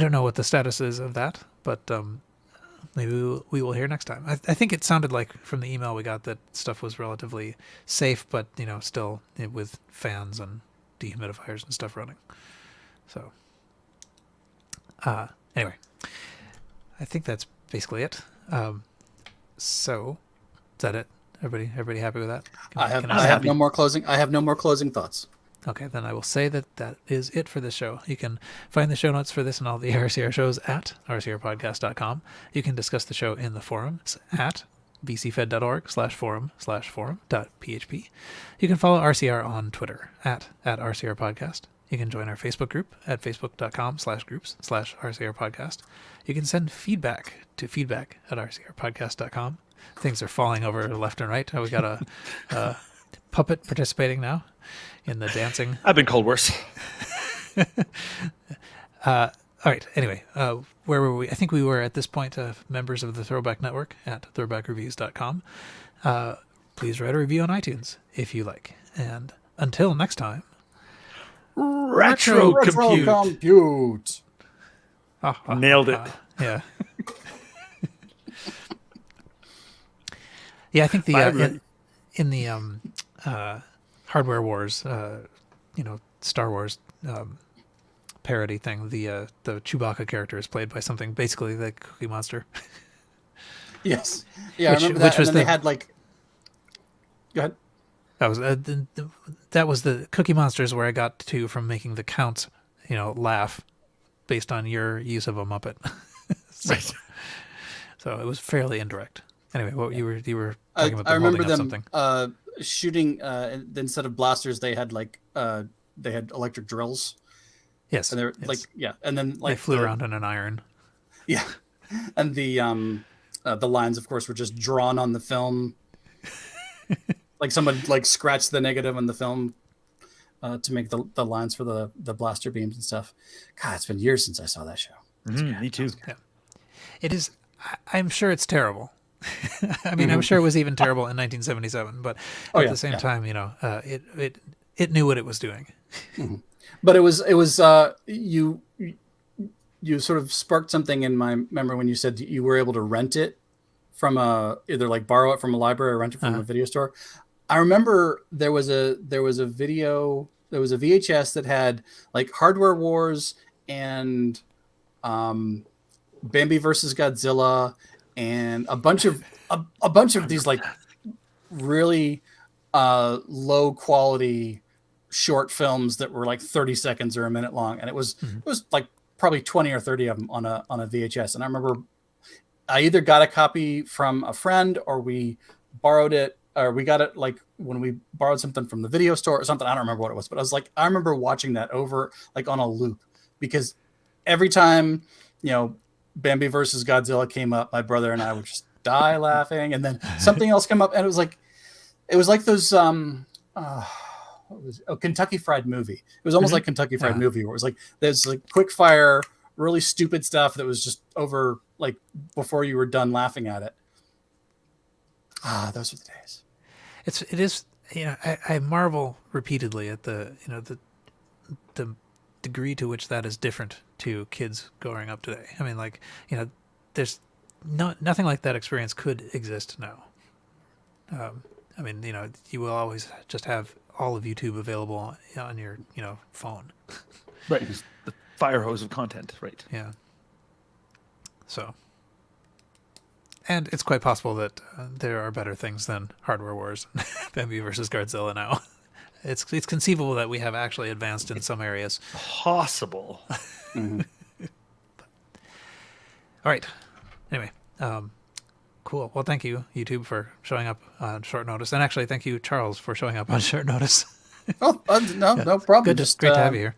don't know what the status is of that, but maybe we will hear next time. I think it sounded like from the email we got that stuff was relatively safe, but still with fans and dehumidifiers and stuff running. So anyway, I think that's basically it. So is that it? Everybody happy with that? I have no more closing thoughts. Okay, then I will say that is it for this show. You can find the show notes for this and all the RCR shows at rcrpodcast.com. You can discuss the show in the forums at bcfed.org/forum/forum.php. You can follow RCR on Twitter at RCRpodcast. You can join our Facebook group at facebook.com/groups/RCRpodcast. You can send feedback to feedback@rcrpodcast.com. Things are falling over left and right. We got a puppet participating now in the dancing. I've been cold worse. All right. Anyway, where were we? I think we were at this point members of the Throwback Network at throwbackreviews.com. Please write a review on iTunes if you like. And until next time, Retrocompute. Nailed it. Yeah. Yeah, I think the in the Hardware Wars, Star Wars parody thing, the Chewbacca character is played by something basically like Cookie Monster. Yes. Yeah, I remember that. And then they had like. Go ahead. That was the Cookie Monsters where I got to from making the Count, laugh based on your use of a Muppet. Right. So it was fairly indirect. Anyway, what you were talking about? I remember them something. Shooting instead of blasters, they had electric drills. Yes, and they're and then they flew around on an iron. Yeah, and the lines, of course, were just drawn on the film. Like someone scratched the negative on the film to make the lines for the blaster beams and stuff. God, it's been years since I saw that show. Me too. Yeah. It is. I'm sure it's terrible. I mean, I'm sure it was even terrible in 1977, but at the same time, it knew what it was doing. Mm-hmm. But it was you sort of sparked something in my memory when you said you were able to rent it from either borrow it from a library or rent it from a video store. I remember there was a VHS that had Hardware Wars and Bambi versus Godzilla and a bunch of these really low quality short films that were 30 seconds or a minute long, and it was probably 20 or 30 of them on a VHS. And I remember I either got a copy from a friend or we borrowed it, or we got it when we borrowed something from the video store or something. I don't remember what it was, but I remember watching that over on a loop, because every time Bambi versus Godzilla came up, my brother and I would just die laughing, and then something else came up, and it was like those Kentucky Fried Movie. It was almost like Kentucky Fried Movie, where it was there's quick fire, really stupid stuff that was just over before you were done laughing at it. Those were the days. It is. I marvel repeatedly at the degree to which that is different to kids growing up today. I mean, there's nothing like that experience could exist now. I mean, you will always just have all of YouTube available on your, phone. Right. The fire hose of content. Right. Yeah. So, and it's quite possible that there are better things than Hardware Wars, Bambi versus Godzilla now. It's conceivable that we have actually advanced in some areas. Possible. Mm-hmm. All right. Anyway, cool. Well, thank you, YouTube, for showing up on short notice, and actually, thank you, Charles, for showing up on short notice. No problem. Good, just great to have you here.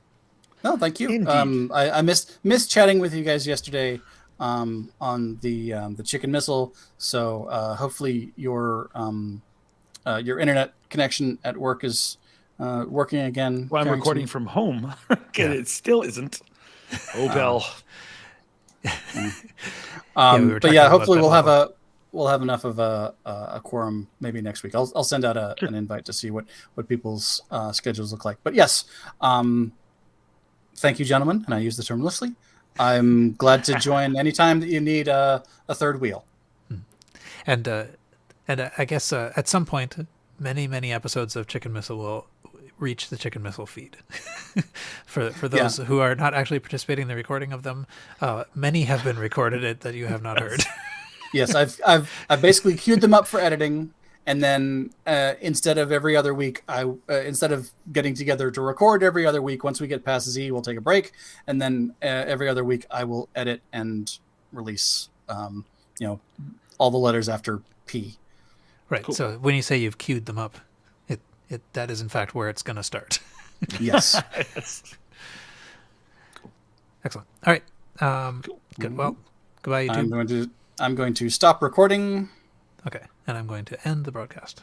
No, thank you. Indeed. I missed chatting with you guys yesterday on the chicken missile. So hopefully your internet connection at work is working again. Well, I'm recording from home. It still isn't. Oh, Bell. But yeah, hopefully we'll have enough of a quorum maybe next week. I'll send out an invite to see what people's schedules look like. But yes, thank you, gentlemen, and I use the term loosely. I'm glad to join anytime that you need a third wheel. And I guess at some point, many episodes of Chicken Missile will reach the Chicken Missile feed. for those who are not actually participating in the recording of them, many have been recorded that you have not heard. Yes, I've basically queued them up for editing, and then instead of every other week, instead of getting together to record every other week, once we get past Z, we'll take a break, and then every other week I will edit and release, all the letters after P. Right. Cool. So when you say you've queued them up, that is in fact where it's going to start. Yes. Cool. Excellent. All right. Cool. Good. Well, goodbye, YouTube. I'm going to stop recording. Okay. And I'm going to end the broadcast.